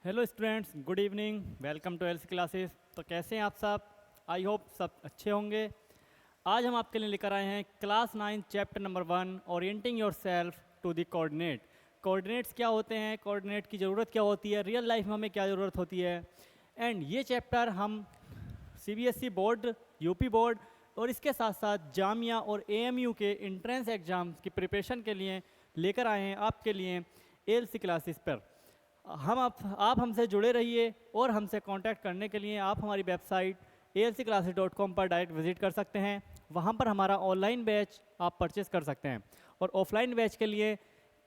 Hello students, good evening. Welcome to LC classes. तो कैसे हैं आप सब? आई होप सब अच्छे होंगे। आज हम आपके लिए लेकर आए हैं class 9 chapter number 1 orienting yourself to the coordinate. Coordinates क्या होते हैं, कोऑर्डिनेट की ज़रूरत क्या होती है, रियल लाइफ में हमें क्या ज़रूरत होती है। एंड ये चैप्टर हम सीबीएसई बोर्ड, यूपी बोर्ड और इसके साथ साथ जामिया और एएमयू के इंट्रेंस एग्ज़ाम्स की प्रिपरेशन के लिए लेकर आए हैं आपके लिए एलसी क्लासेस पर। आप हमसे जुड़े रहिए और हमसे कांटेक्ट करने के लिए आप हमारी वेबसाइट alcclasses.com पर डायरेक्ट विजिट कर सकते हैं। वहाँ पर हमारा ऑनलाइन बैच आप परचेस कर सकते हैं और ऑफलाइन बैच के लिए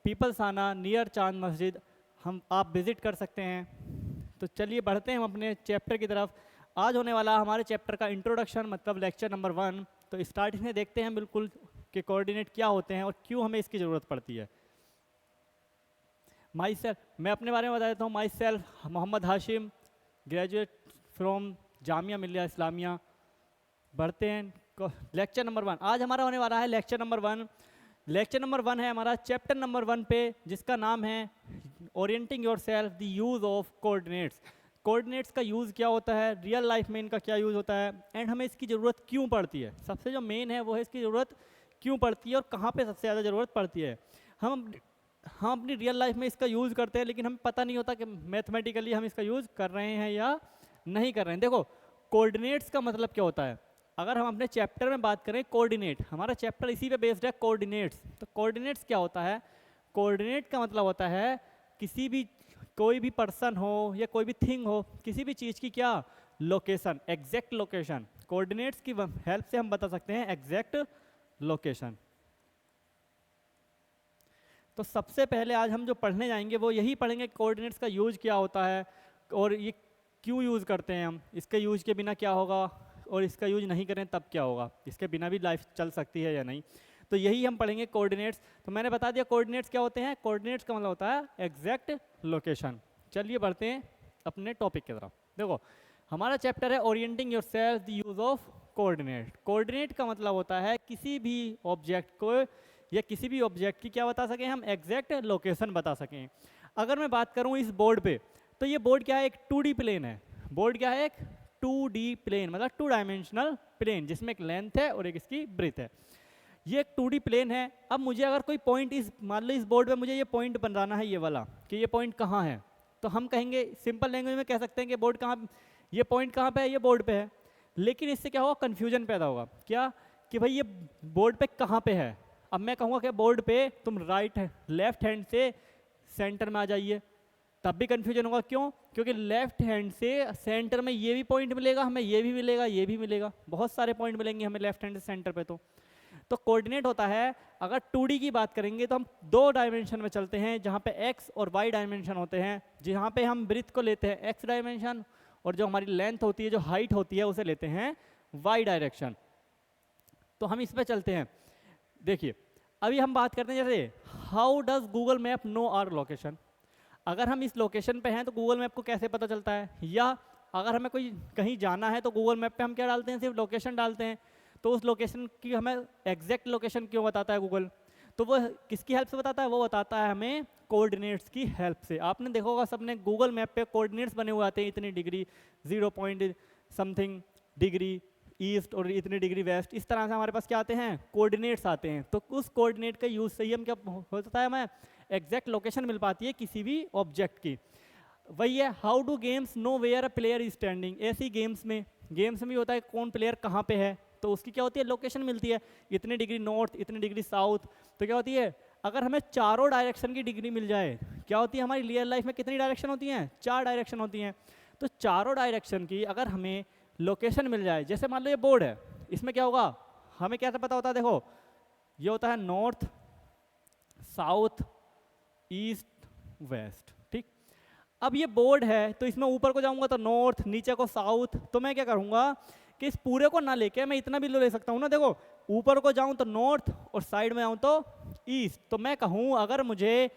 पीपल्स आना नियर चांद मस्जिद आप विज़िट कर सकते हैं। तो चलिए बढ़ते हैं हम अपने चैप्टर की तरफ। आज होने वाला हमारे चैप्टर का इंट्रोडक्शन मतलब लेक्चर नंबर 1। तो स्टार्टिंग में देखते हैं बिल्कुल कि कोऑर्डिनेट क्या होते हैं और क्यों हमें इसकी ज़रूरत पड़ती है। माई सेल्फ, मैं अपने बारे में बता देता हूँ। Myself Mohammad Hashim, graduate from Jamia Millia Islamia. बढ़ते हैं लेक्चर नंबर 1। आज हमारा होने वाला है लेक्चर नंबर 1। लेक्चर नंबर 1 है हमारा चैप्टर नंबर 1 पे, जिसका नाम है orienting yourself the use of coordinates. Coordinates का यूज़ क्या होता है, रियल लाइफ में इनका क्या यूज़ होता है एंड हमें इसकी ज़रूरत क्यों पड़ती है। सबसे जो मेन है वो है इसकी ज़रूरत क्यों पड़ती है और कहाँ पे सबसे ज़्यादा ज़रूरत पड़ती है। हम अपनी रियल लाइफ में इसका यूज़ करते हैं, लेकिन हमें पता नहीं होता कि मैथमेटिकली हम इसका यूज़ कर रहे हैं या नहीं कर रहे हैं। देखो, कोऑर्डिनेट्स का मतलब क्या होता है। अगर हम अपने चैप्टर में बात करें कोऑर्डिनेट, हमारा चैप्टर इसी पे बेस्ड है कोऑर्डिनेट्स। तो कोऑर्डिनेट्स क्या होता है? कोऑर्डिनेट का मतलब होता है किसी भी, कोई भी पर्सन हो या कोई भी थिंग हो, किसी भी चीज़ की क्या लोकेशन, एग्जैक्ट लोकेशन। कोऑर्डिनेट्स की हेल्प से हम बता सकते हैं एग्जैक्ट लोकेशन। तो सबसे पहले आज हम जो पढ़ने जाएंगे वो यही पढ़ेंगे कोऑर्डिनेट्स का यूज़ क्या होता है और ये क्यों यूज़ करते हैं हम, इसके यूज़ के बिना क्या होगा और इसका यूज़ नहीं करें तब क्या होगा, इसके बिना भी लाइफ चल सकती है या नहीं। तो यही हम पढ़ेंगे कोऑर्डिनेट्स। तो मैंने बता दिया कोऑर्डिनेट्स क्या होते हैं। कोऑर्डिनेट्स का मतलब होता है एग्जैक्ट लोकेशन। चलिए बढ़ते हैं अपने टॉपिक की तरफ। देखो, हमारा चैप्टर है orienting yourself the use of coordinate. Coordinate का मतलब होता है किसी भी ऑब्जेक्ट को या किसी भी ऑब्जेक्ट की क्या बता सकें हम, एग्जैक्ट लोकेशन बता सकें। अगर मैं बात करूं इस बोर्ड पे, तो ये बोर्ड क्या है, एक 2D प्लेन है। बोर्ड क्या है, एक 2D प्लेन मतलब 2 डायमेंशनल प्लेन, जिसमें एक लेंथ है और एक इसकी ब्रेथ है। ये एक 2D प्लेन है। अब मुझे अगर कोई पॉइंट इस, मान लो इस बोर्ड पे मुझे ये पॉइंट बनाना है, ये वाला, कि ये पॉइंट कहाँ है, तो हम कहेंगे सिंपल लैंग्वेज में कह सकते हैं कि बोर्ड कहाँ, ये पॉइंट कहाँ पे है, ये बोर्ड पे है। लेकिन इससे क्या होगा, कन्फ्यूजन पैदा होगा। क्या कि भाई ये बोर्ड पे कहाँ पे है। अब मैं कहूँगा कि बोर्ड पे तुम लेफ्ट हैंड से सेंटर में आ जाइए, तब भी कन्फ्यूजन होगा। क्यों? क्योंकि लेफ्ट हैंड से सेंटर में ये भी पॉइंट मिलेगा हमें, ये भी मिलेगा, ये भी मिलेगा, बहुत सारे पॉइंट मिलेंगे हमें लेफ्ट हैंड से सेंटर पे। तो कोऑर्डिनेट होता है, अगर 2D की बात करेंगे तो हम 2 डायमेंशन में चलते हैं, जहाँ पे x और y डायमेंशन होते हैं। जहाँ पे हम ब्रीथ को लेते हैं x डायमेंशन और जो हमारी लेंथ होती है, जो हाइट होती है, उसे लेते हैं y डायरेक्शन। तो हम इस पे चलते हैं। देखिए, अभी हम बात करते हैं जैसे how does Google map know our location. अगर हम इस लोकेशन पे हैं तो गूगल मैप को कैसे पता चलता है, या अगर हमें कोई कहीं जाना है तो गूगल मैप पे हम क्या डालते हैं, सिर्फ लोकेशन डालते हैं। तो उस लोकेशन की हमें एग्जैक्ट लोकेशन क्यों बताता है गूगल? तो वो किसकी हेल्प से बताता है? वो बताता है हमें कोऑर्डिनेट्स की हेल्प से। आपने देखा होगा सबने गूगल मैप पे कोऑर्डिनेट्स बने हुए आते हैं, इतनी degree 0 point something degree east और इतनी डिग्री वेस्ट, इस तरह से हमारे पास क्या आते हैं, कोऑर्डिनेट्स आते हैं। तो उस कोऑर्डिनेट का यूज़ से ही हम क्या होता है, हमें एग्जैक्ट लोकेशन मिल पाती है किसी भी ऑब्जेक्ट की। वही है how do games know where a player is standing. ऐसी गेम्स में भी होता है कौन प्लेयर कहाँ पे है, तो उसकी क्या होती है, लोकेशन मिलती है। इतनी डिग्री नॉर्थ, इतनी डिग्री साउथ। तो क्या होती है, अगर हमें चारों डायरेक्शन की डिग्री मिल जाए, क्या होती है हमारी रियल लाइफ में कितनी डायरेक्शन होती हैं, 4 डायरेक्शन होती हैं। तो चारों डायरेक्शन की अगर हमें लोकेशन मिल जाए, जैसे मान लो ये बोर्ड है, इसमें क्या होगा, हमें कैसे पता होता है, देखो ये होता है नॉर्थ, साउथ, ईस्ट, वेस्ट। ठीक, अब ये बोर्ड है तो इसमें ऊपर को जाऊंगा तो नॉर्थ, नीचे को साउथ। तो मैं क्या करूंगा कि इस पूरे को ना लेके मैं इतना भी ले सकता हूँ ना। देखो, ऊपर को जाऊं तो नॉर्थ और साइड में आऊं तो ईस्ट। तो मैं कहूँ अगर मुझे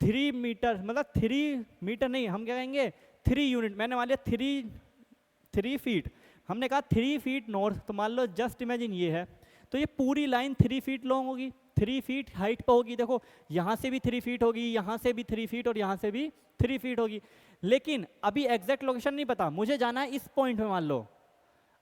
3 मीटर, मतलब 3 मीटर नहीं, हम क्या कहेंगे 3 यूनिट, मैंने मान लिया 3 फीट, हमने कहा 3 फीट नॉर्थ। तो मान लो जस्ट इमेजिन ये है, तो ये पूरी लाइन 3 फीट लॉन्ग होगी। 3 फीट हाइट पे होगी। देखो यहाँ से भी 3 फीट होगी, यहाँ से भी 3 फीट और यहाँ से भी 3 फीट होगी। लेकिन अभी एग्जैक्ट लोकेशन नहीं पता, मुझे जाना है इस पॉइंट में। मान लो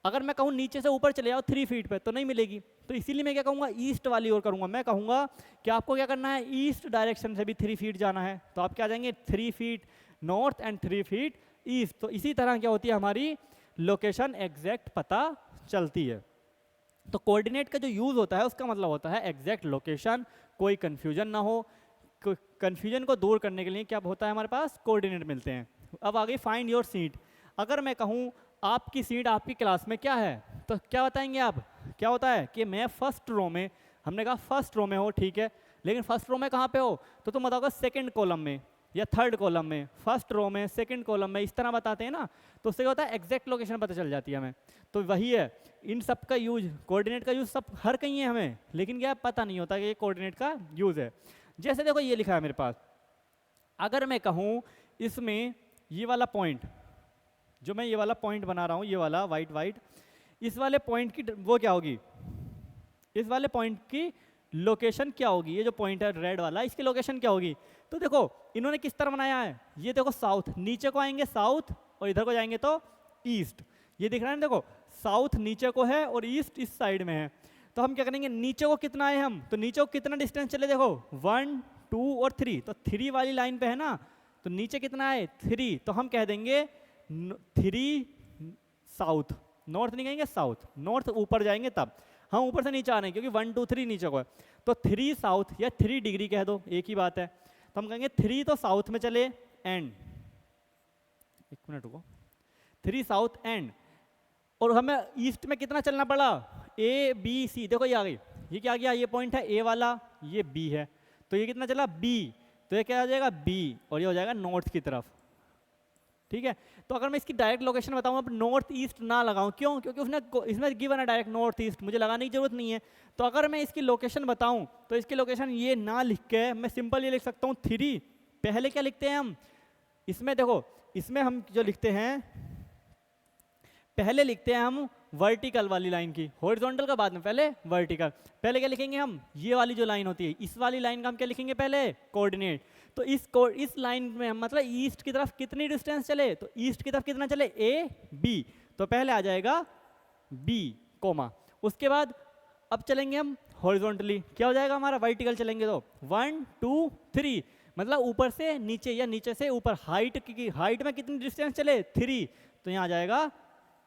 अगर मैं कहूँ नीचे से ऊपर चले जाओ 3 फीट पे तो नहीं मिलेगी, तो इसीलिए मैं क्या कहूँगा, ईस्ट वाली ओर करूँगा। मैं कहूँगा कि आपको क्या करना है, ईस्ट डायरेक्शन से भी 3 फीट जाना है। तो आप क्या जाएंगे 3 feet north and 3 feet east. तो इसी तरह क्या होती है हमारी लोकेशन एग्जैक्ट पता चलती है। तो कोऑर्डिनेट का जो यूज़ होता है उसका मतलब होता है एग्जैक्ट लोकेशन, कोई कन्फ्यूजन ना हो। कन्फ्यूजन को दूर करने के लिए क्या होता है हमारे पास, कोऑर्डिनेट मिलते हैं। अब आगे फाइंड योर सीट। अगर मैं कहूँ आपकी सीट आपकी क्लास में क्या है, तो क्या बताएंगे आप, क्या होता है कि मैं फर्स्ट रो में, हमने कहा फर्स्ट रो में हो, ठीक है, लेकिन फर्स्ट रो में कहाँ पे हो, तो तुम बताओगे सेकंड कॉलम में या थर्ड कॉलम में, फर्स्ट रो में, सेकंड कॉलम में, इस तरह बताते हैं ना, तो उससे क्या होता है एग्जैक्ट लोकेशन पता चल जाती है हमें। तो वही है, इन सब का यूज, कोऑर्डिनेट का यूज सब हर कहीं है हमें, लेकिन क्या पता नहीं होता कि ये कोऑर्डिनेट का यूज है। जैसे देखो ये लिखा है मेरे पास, अगर मैं कहूँ इसमें ये वाला पॉइंट, जो मैं ये वाला पॉइंट बना रहा हूँ, ये वाला वाइट वाइट, इस वाले पॉइंट की वो क्या होगी, इस वाले पॉइंट की लोकेशन क्या होगी, ये जो पॉइंट है रेड वाला, इसकी लोकेशन क्या होगी। तो देखो इन्होंने किस तरह बनाया है, ये देखो साउथ, नीचे को आएंगे साउथ और इधर को जाएंगे तो ईस्ट। ये दिख रहा है ना, देखो साउथ नीचे को है और ईस्ट इस साइड में है। तो हम क्या करेंगे, नीचे को कितना आए हम, तो नीचे को कितना डिस्टेंस चले, देखो 1 2 और 3, तो 3 वाली लाइन पे है ना, तो नीचे कितना है 3, तो हम कह देंगे 3 साउथ, नॉर्थ नहीं कहेंगे साउथ, नॉर्थ ऊपर जाएंगे तब, हम ऊपर से नीचे आ रहे हैं क्योंकि 1 2 3 नीचे को है, तो 3 साउथ या 3 डिग्री कह दो, एक ही बात है। तो हम कहेंगे 3 तो साउथ में चले एंड, एक मिनट रुको, 3 साउथ एंड, और हमें ईस्ट में कितना चलना पड़ा, ए बी सी, देखो ये आ गई, ये क्या आ गया, ये पॉइंट है ए वाला, ये बी है, तो ये कितना चला बी, तो ये क्या आ जाएगा बी, और ये हो जाएगा नॉर्थ की तरफ, ठीक है। तो अगर मैं इसकी डायरेक्ट लोकेशन बताऊं, अब नॉर्थ ईस्ट ना लगाऊं, क्यों, क्योंकि उसने इसमें गिवन है डायरेक्ट नॉर्थ ईस्ट, मुझे लगाने की जरूरत नहीं है। तो अगर मैं इसकी लोकेशन बताऊं तो इसकी लोकेशन ये ना लिख के मैं सिंपल ये लिख सकता हूँ 3, पहले क्या लिखते हैं हम, इसमें देखो, इसमें हम जो लिखते हैं पहले लिखते हैं हम वर्टिकल वाली लाइन की, हॉरिजॉन्टल का बाद में, पहले वर्टिकल। पहले क्या लिखेंगे हम, ये वाली जो लाइन होती है, इस वाली लाइन का हम क्या लिखेंगे पहले, कोऑर्डिनेट। तो इस लाइन में हम मतलब ईस्ट की तरफ कितनी डिस्टेंस चले, तो ईस्ट की तरफ कितना चले, ए बी, तो पहले आ जाएगा बी कोमा, उसके बाद अब चलेंगे हम हॉरिजॉन्टली, क्या हो जाएगा हमारा, वर्टिकल चलेंगे तो 1 2 3, मतलब ऊपर से नीचे या नीचे से ऊपर, हाइट की हाइट में कितनी डिस्टेंस चले 3, तो यहाँ आ जाएगा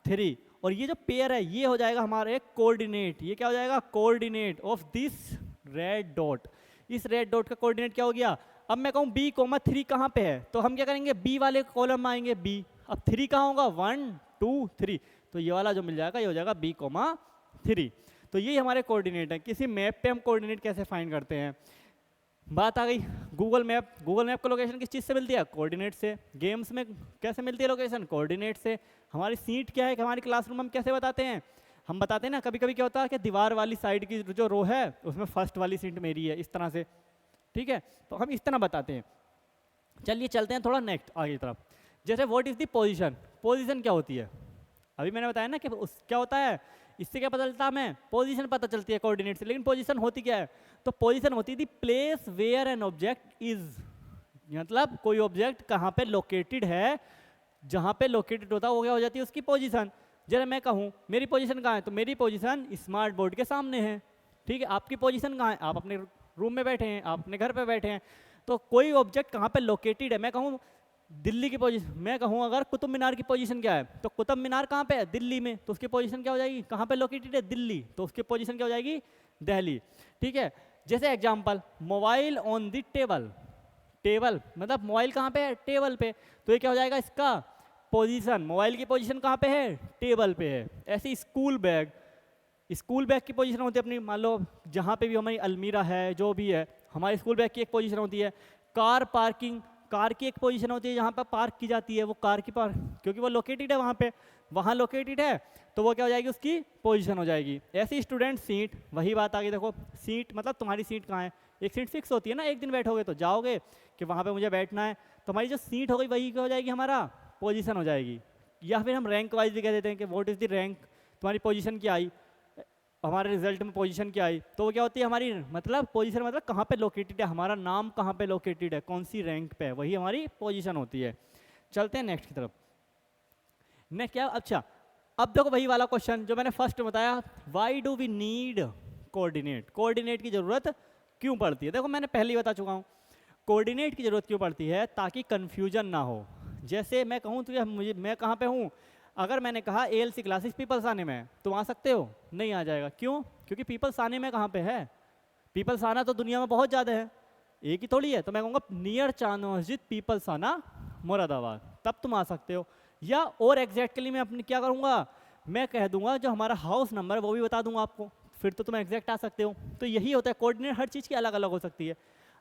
3, और ये जो पेयर है ये हो जाएगा हमारा एक कोऑर्डिनेट, ये क्या हो जाएगा, coordinate of this red dot. इस रेड डॉट का कोऑर्डिनेट क्या हो गया, अब मैं कहूँ b, 3 कहाँ पे है, तो हम क्या करेंगे b वाले कॉलम में आएंगे b, अब 3 कहाँ होगा 1 2 3, तो ये वाला जो मिल जाएगा ये हो जाएगा b, 3। तो यही हमारे कोऑर्डिनेट है। किसी मैप पे हम कोऑर्डिनेट कैसे फाइंड करते हैं, बात आ गई गूगल मैप। गूगल मैप का लोकेशन किस चीज़ से मिलती है, कोऑर्डिनेट से। गेम्स में कैसे मिलती है लोकेशन, कोऑर्डिनेट से। हमारी सीट क्या है कि हमारी क्लासरूम हम कैसे बताते हैं, हम बताते हैं ना, कभी कभी क्या होता है कि दीवार वाली साइड की जो रो है उसमें फर्स्ट वाली सीट मेरी है, इस तरह से, ठीक है, तो हम इस तरह बताते हैं। चलिए चलते हैं थोड़ा नेक्स्ट आगे की तरफ। जैसे what is the position, position क्या होती है, अभी मैंने बताया ना कि क्या होता है, इससे क्या पता चलता है हमें, पोजीशन पता चलती है कोऑर्डिनेट से, लेकिन पोजीशन होती क्या है, तो पोजीशन होती है the place where an object is, मतलब कोई ऑब्जेक्ट कहाँ पे लोकेटेड है, जहाँ पे लोकेटेड होता है वो क्या हो जाती है उसकी पोजीशन। जरा मैं कहूँ मेरी पोजीशन कहाँ है, तो मेरी पोजीशन स्मार्ट बोर्ड के सामने है, ठीक है। आपकी पोजीशन कहाँ है, आप अपने रूम में बैठे हैं, आप अपने घर पे बैठे हैं, तो कोई ऑब्जेक्ट कहाँ पे लोकेटेड है, मैं कहूँ दिल्ली की पोजीशन, मैं कहूँ अगर कुतुब मीनार की पोजीशन क्या है, तो कुतुब मीनार कहाँ पे है, दिल्ली में, तो उसकी पोजीशन क्या हो जाएगी, कहाँ पे लोकेटेड है, दिल्ली, तो उसकी पोजीशन क्या हो जाएगी, दिल्ली, ठीक है। जैसे example, mobile on the table, table मतलब मोबाइल कहाँ पे है, टेबल पे, तो ये क्या हो जाएगा इसका पोजीशन, मोबाइल की पोजीशन कहाँ पे है, टेबल पे है। ऐसे स्कूल बैग, स्कूल बैग की पोजीशन होती है अपनी, मान लो जहाँ पे भी हमारी अलमीरा है, जो भी है, हमारे स्कूल बैग की एक पोजीशन होती है। कार पार्किंग, कार की एक पोजीशन होती है जहाँ पर पार्क की जाती है, वो कार की पार्क, क्योंकि वो लोकेटेड है वहाँ पे, वहाँ लोकेटेड है, तो वो क्या हो जाएगी उसकी पोजीशन हो जाएगी। ऐसी स्टूडेंट सीट, वही बात आ गई, देखो सीट मतलब तुम्हारी सीट कहाँ है, एक सीट फिक्स होती है ना, एक दिन बैठोगे तो जाओगे कि वहाँ पे मुझे बैठना है, तो हमारी जो सीट हो गई वही क्या हो जाएगी, हमारा पोजीशन हो जाएगी। या फिर हम रैंक वाइज भी कह देते हैं कि व्हाट इज़ द रैंक, तुम्हारी पोजीशन क्या आई, हमारे रिजल्ट में पोजीशन क्या आई, तो वो क्या होती है हमारी, मतलब पोजीशन मतलब कहाँ पे लोकेटेड है, हमारा नाम कहाँ पे लोकेटेड है, कौन सी रैंक पे है, वही हमारी पोजीशन होती है। चलते हैं नेक्स्ट की तरफ। नेक्स्ट क्या, अच्छा अब देखो वही वाला क्वेश्चन जो मैंने फर्स्ट बताया, why do we need coordinate, coordinate की ज़रूरत क्यों पड़ती है। देखो मैंने पहले ही बता चुका हूँ, कोऑर्डिनेट की ज़रूरत क्यों पड़ती है, ताकि कन्फ्यूजन ना हो। जैसे मैं कहूँ तो मुझे, मैं कहाँ पे हूँ, अगर मैंने कहा ALC क्लासेस पीपल्स आने में, तो आ सकते हो, नहीं आ जाएगा, क्यों, क्योंकि पीपल्स आने में कहाँ पे है, पीपल्स आना तो दुनिया में बहुत ज़्यादा है, एक ही थोड़ी है। तो मैं कहूँगा नियर चांद मस्जिद पीपल्स आना मुरादाबाद, तब तुम आ सकते हो। या और एग्जैक्टली मैं अपनी क्या करूँगा, मैं कह दूंगा जो हमारा हाउस नंबर है वो भी बता दूंगा आपको, फिर तो तुम एग्जैक्ट आ सकते हो। तो यही होता है, कोऑर्डिनेट हर चीज़ की अलग अलग हो सकती है।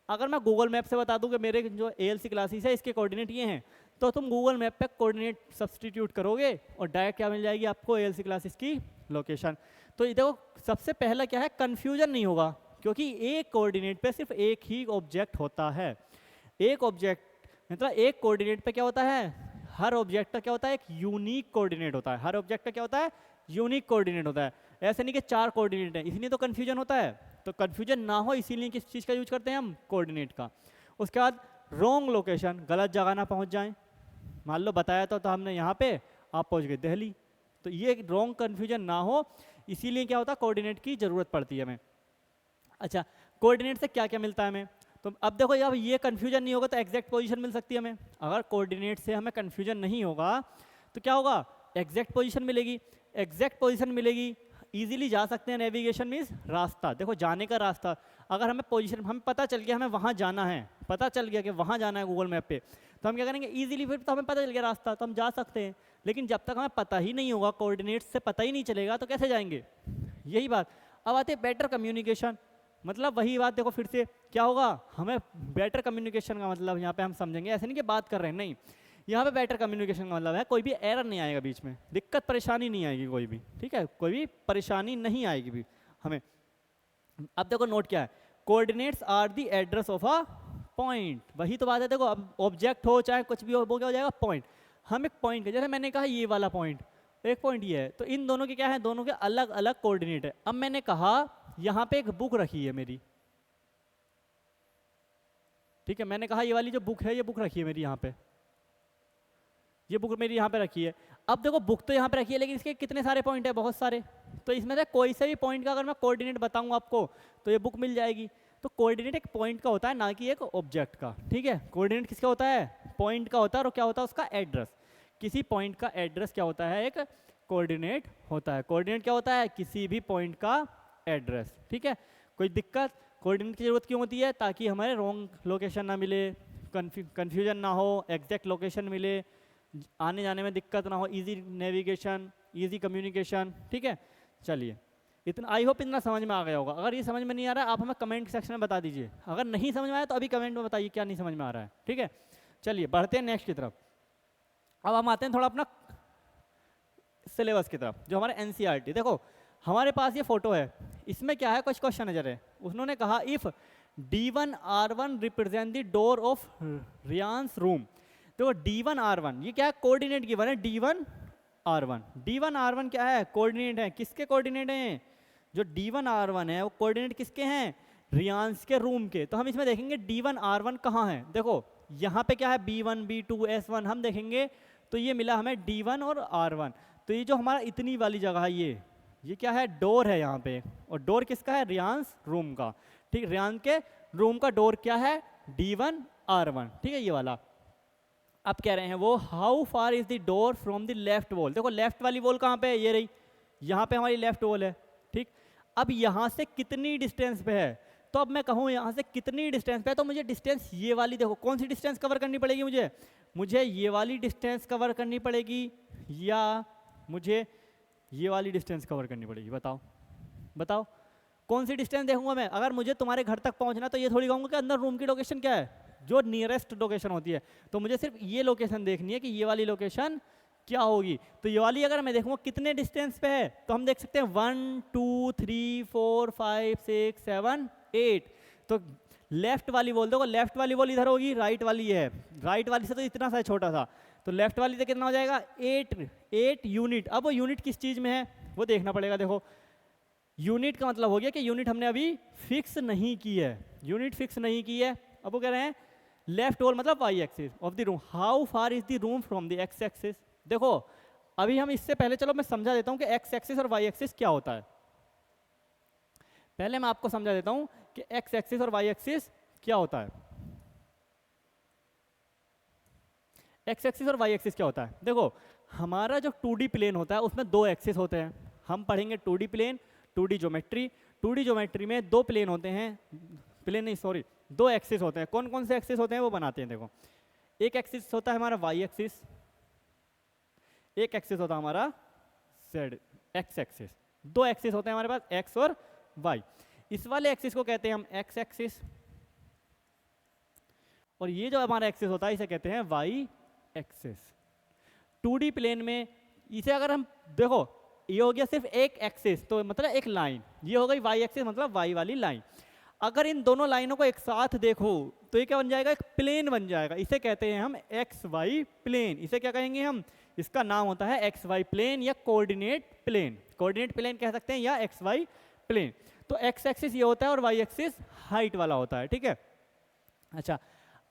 अगर मैं गूगल मैप से बता दूं कि मेरे जो ALC क्लासेस है इसके कोऑर्डिनेट ये हैं, तो तुम गूगल मैप पे कोऑर्डिनेट सब्सटीट्यूट करोगे और डायरेक्ट क्या मिल जाएगी आपको, ALC क्लासेस की लोकेशन। तो ये देखो सबसे पहला क्या है, कन्फ्यूजन नहीं होगा, क्योंकि एक कोऑर्डिनेट पे सिर्फ एक ही ऑब्जेक्ट होता है। एक ऑब्जेक्ट मतलब एक कोऑर्डिनेट पे क्या होता है, हर ऑब्जेक्ट का क्या होता है, एक यूनिक कोऑर्डिनेट होता है, हर ऑब्जेक्ट का क्या होता है, यूनिक कोऑर्डिनेट होता है। ऐसे नहीं कि 4 कोऑर्डिनेट हैं, इसलिए तो कन्फ्यूजन होता है। तो कन्फ्यूजन ना हो इसीलिए किस चीज़ का यूज करते हैं हम, कोऑर्डिनेट का। उसके बाद रॉन्ग लोकेशन, गलत जगह ना पहुंच जाएं, मान लो बताया तो हमने यहाँ पे, आप पहुंच गए दिल्ली, तो ये रॉन्ग कन्फ्यूजन ना हो, इसीलिए क्या होता है, कोऑर्डिनेट की ज़रूरत पड़ती है हमें। अच्छा कोऑर्डिनेट से क्या क्या मिलता है हमें, तो अब देखो जब ये कन्फ्यूजन नहीं होगा तो एग्जैक्ट पोजीशन मिल सकती है हमें। अगर कोऑर्डिनेट से हमें कन्फ्यूजन नहीं होगा तो क्या होगा, एग्जैक्ट पोजीशन मिलेगी। एग्जैक्ट पोजीशन मिलेगी, इजीली जा सकते हैं, नेविगेशन मीन्स रास्ता, देखो जाने का रास्ता। अगर हमें पोजीशन, हमें पता चल गया हमें वहाँ जाना है, पता चल गया कि वहाँ जाना है गूगल मैप पे, तो हम क्या करेंगे, इजीली फिर तो हमें पता चल गया रास्ता, तो हम जा सकते हैं। लेकिन जब तक हमें पता ही नहीं होगा, कोऑर्डिनेट से पता ही नहीं चलेगा, तो कैसे जाएंगे, यही बात। अब आते हैं बेटर कम्युनिकेशन, मतलब वही बात देखो फिर से क्या होगा, हमें बेटर कम्युनिकेशन का मतलब यहाँ पे हम समझेंगे, ऐसे नहीं कि बात कर रहे हैं, नहीं, यहाँ पे बेटर कम्युनिकेशन का मतलब है कोई भी एरर नहीं आएगा बीच में, दिक्कत परेशानी नहीं आएगी कोई भी, ठीक है, कोई भी परेशानी नहीं आएगी भी हमें। अब देखो नोट क्या है, coordinates are the address of a point, वही तो बात है। देखो अब ऑब्जेक्ट हो चाहे कुछ भी हो, वो क्या हो जाएगा, पॉइंट। हम एक पॉइंट के, जैसे मैंने कहा ये वाला पॉइंट, एक पॉइंट ये है, तो इन दोनों के क्या है, दोनों के अलग अलग कोऑर्डिनेट है। अब मैंने कहा यहाँ पे एक बुक रखी है मेरी, ठीक है, मैंने कहा ये वाली जो बुक है, ये बुक रखी है मेरी यहाँ पे, ये बुक मेरी यहाँ पे रखी है। अब देखो बुक तो यहाँ पे रखी है, लेकिन इसके कितने सारे पॉइंट है, बहुत सारे, तो इसमें से कोई से भी पॉइंट का अगर मैं कोऑर्डिनेट बताऊँ आपको तो ये बुक मिल जाएगी। तो कोऑर्डिनेट एक पॉइंट का होता है, ना कि एक ऑब्जेक्ट का, ठीक है। कोऑर्डिनेट किसका होता है, पॉइंट का होता है, और क्या होता है उसका एड्रेस, किसी पॉइंट का एड्रेस क्या होता है, एक कोऑर्डिनेट होता है। कोऑर्डिनेट क्या होता है, किसी भी पॉइंट का एड्रेस, ठीक है। कोई दिक्कत, कोऑर्डिनेट की जरूरत क्यों होती है, ताकि हमारे रॉन्ग लोकेशन ना मिले, कन्फ्यूजन ना हो, एग्जैक्ट लोकेशन मिले, आने जाने में दिक्कत ना हो, इजी नेविगेशन, इजी कम्युनिकेशन, ठीक है। चलिए इतना, आई होप इतना समझ में आ गया होगा। अगर ये समझ में नहीं आ रहा है आप हमें कमेंट सेक्शन में बता दीजिए, अगर नहीं समझ में आया तो अभी कमेंट में बताइए क्या नहीं समझ में आ रहा है, ठीक है। चलिए बढ़ते हैं नेक्स्ट की तरफ। अब हम आते हैं थोड़ा अपना सिलेबस की तरफ, जो हमारे NCERT। देखो हमारे पास ये फोटो है, इसमें क्या है, कुछ क्वेश्चन नजर है। उन्होंने कहा if D1 R1 represent the door of Ryan's room. देखो D1 R1 ये क्या है, कोऑर्डिनेट गिवन है, D1 R1। D1 R1 क्या है, कोऑर्डिनेट है, किसके कोऑर्डिनेट हैं, जो D1 R1 है वो कोऑर्डिनेट किसके हैं, रियांस के रूम के। तो हम इसमें देखेंगे D1 R1 कहाँ है, देखो यहाँ पे क्या है, B1 B2 S1 हम देखेंगे, तो ये मिला हमें D1 और R1। तो ये जो हमारा इतनी वाली जगह है, ये क्या है, डोर है यहाँ पे, और डोर किसका है, रियांस रूम का, ठीक। रियांस के रूम का डोर क्या है, D1 R1, ठीक है, ये वाला। अब कह रहे हैं वो how far is the door from the left wall. देखो लेफ्ट वाली वॉल कहाँ पे है, ये रही, यहाँ पे हमारी लेफ्ट वॉल है, ठीक। अब यहाँ से कितनी डिस्टेंस पे है, तो अब मैं कहूँ यहाँ से कितनी डिस्टेंस पे है, तो मुझे डिस्टेंस ये वाली, देखो कौन सी डिस्टेंस कवर करनी पड़ेगी, मुझे ये वाली डिस्टेंस कवर करनी पड़ेगी, या मुझे ये वाली डिस्टेंस कवर करनी पड़ेगी, बताओ बताओ कौन सी डिस्टेंस देखूंगा मैं। अगर मुझे तुम्हारे घर तक पहुंचना तो ये थोड़ी कहूँगा कि अंदर रूम की लोकेशन क्या है, जो नियरेस्ट लोकेशन होती है, तो मुझे सिर्फ ये लोकेशन देखनी है कि ये वाली लोकेशन क्या होगी। तो ये वाली अगर मैं देखूंगा कितने डिस्टेंस पे है, तो हम देख सकते हैं 1 2 3 4 5 6 7 8। तो लेफ्ट वाली वॉल, देखो लेफ्ट वाली वॉल इधर होगी, राइट वाली है, राइट वाली से तो इतना सा छोटा सा, तो लेफ्ट वाली से कितना हो जाएगा, 8 यूनिट। अब वो यूनिट किस चीज़ में है वो देखना पड़ेगा। देखो यूनिट का मतलब हो गया कि यूनिट हमने अभी फिक्स नहीं की है, यूनिट फिक्स नहीं की है। अब वो कह रहे हैं लेफ्ट ओवर मतलब Y axis of the room, how far is the room from the X axis. देखो अभी हम इससे पहले चलो मैं समझा देता हूँ कि एक्स एक्सिस और वाई एक्सिस क्या होता है। पहले मैं आपको समझा देता हूँ कि एक्स एक्सिस और वाई एक्सिस क्या होता है। एक्स एक्सिस और वाई एक्सिस क्या होता है, देखो हमारा जो 2D प्लेन होता है उसमें 2 एक्सिस होते हैं। हम पढ़ेंगे 2D plane, 2D geometry. 2D geometry में 2 प्लेन होते हैं, प्लेन नहीं सॉरी 2 एक्सिस होते हैं। कौन कौन से एक्सिस होते हैं वो बनाते हैं। देखो एक एक्सिस होता है हमारा वाई एक्सिस, एक एक्सिस होता है हमारा जेड एक्स एक्सिस। 2 एक्सिस होते हैं हमारे पास एक्स और वाई। इस वाले एक्सिस को कहते हैं हम एक्स एक्सिस, और ये जो हमारा एक्सिस होता है इसे कहते हैं वाई एक्सिस। 2D प्लेन में इसे अगर हम देखो ये हो गया सिर्फ एक एक्सिस तो मतलब एक लाइन, ये हो गई वाई एक्सिस मतलब वाई वाली लाइन। अगर इन दोनों लाइनों को एक साथ देखो तो ये क्या बन जाएगा, एक प्लेन बन जाएगा। इसे कहते हैं हम एक्स वाई प्लेन। इसे क्या कहेंगे हम, इसका नाम होता है एक्स वाई प्लेन या कोऑर्डिनेट प्लेन। कोऑर्डिनेट प्लेन कह सकते हैं या एक्स वाई प्लेन। तो एक्स एक्सिस ये होता है और वाई एक्सिस हाइट वाला होता है, ठीक है। अच्छा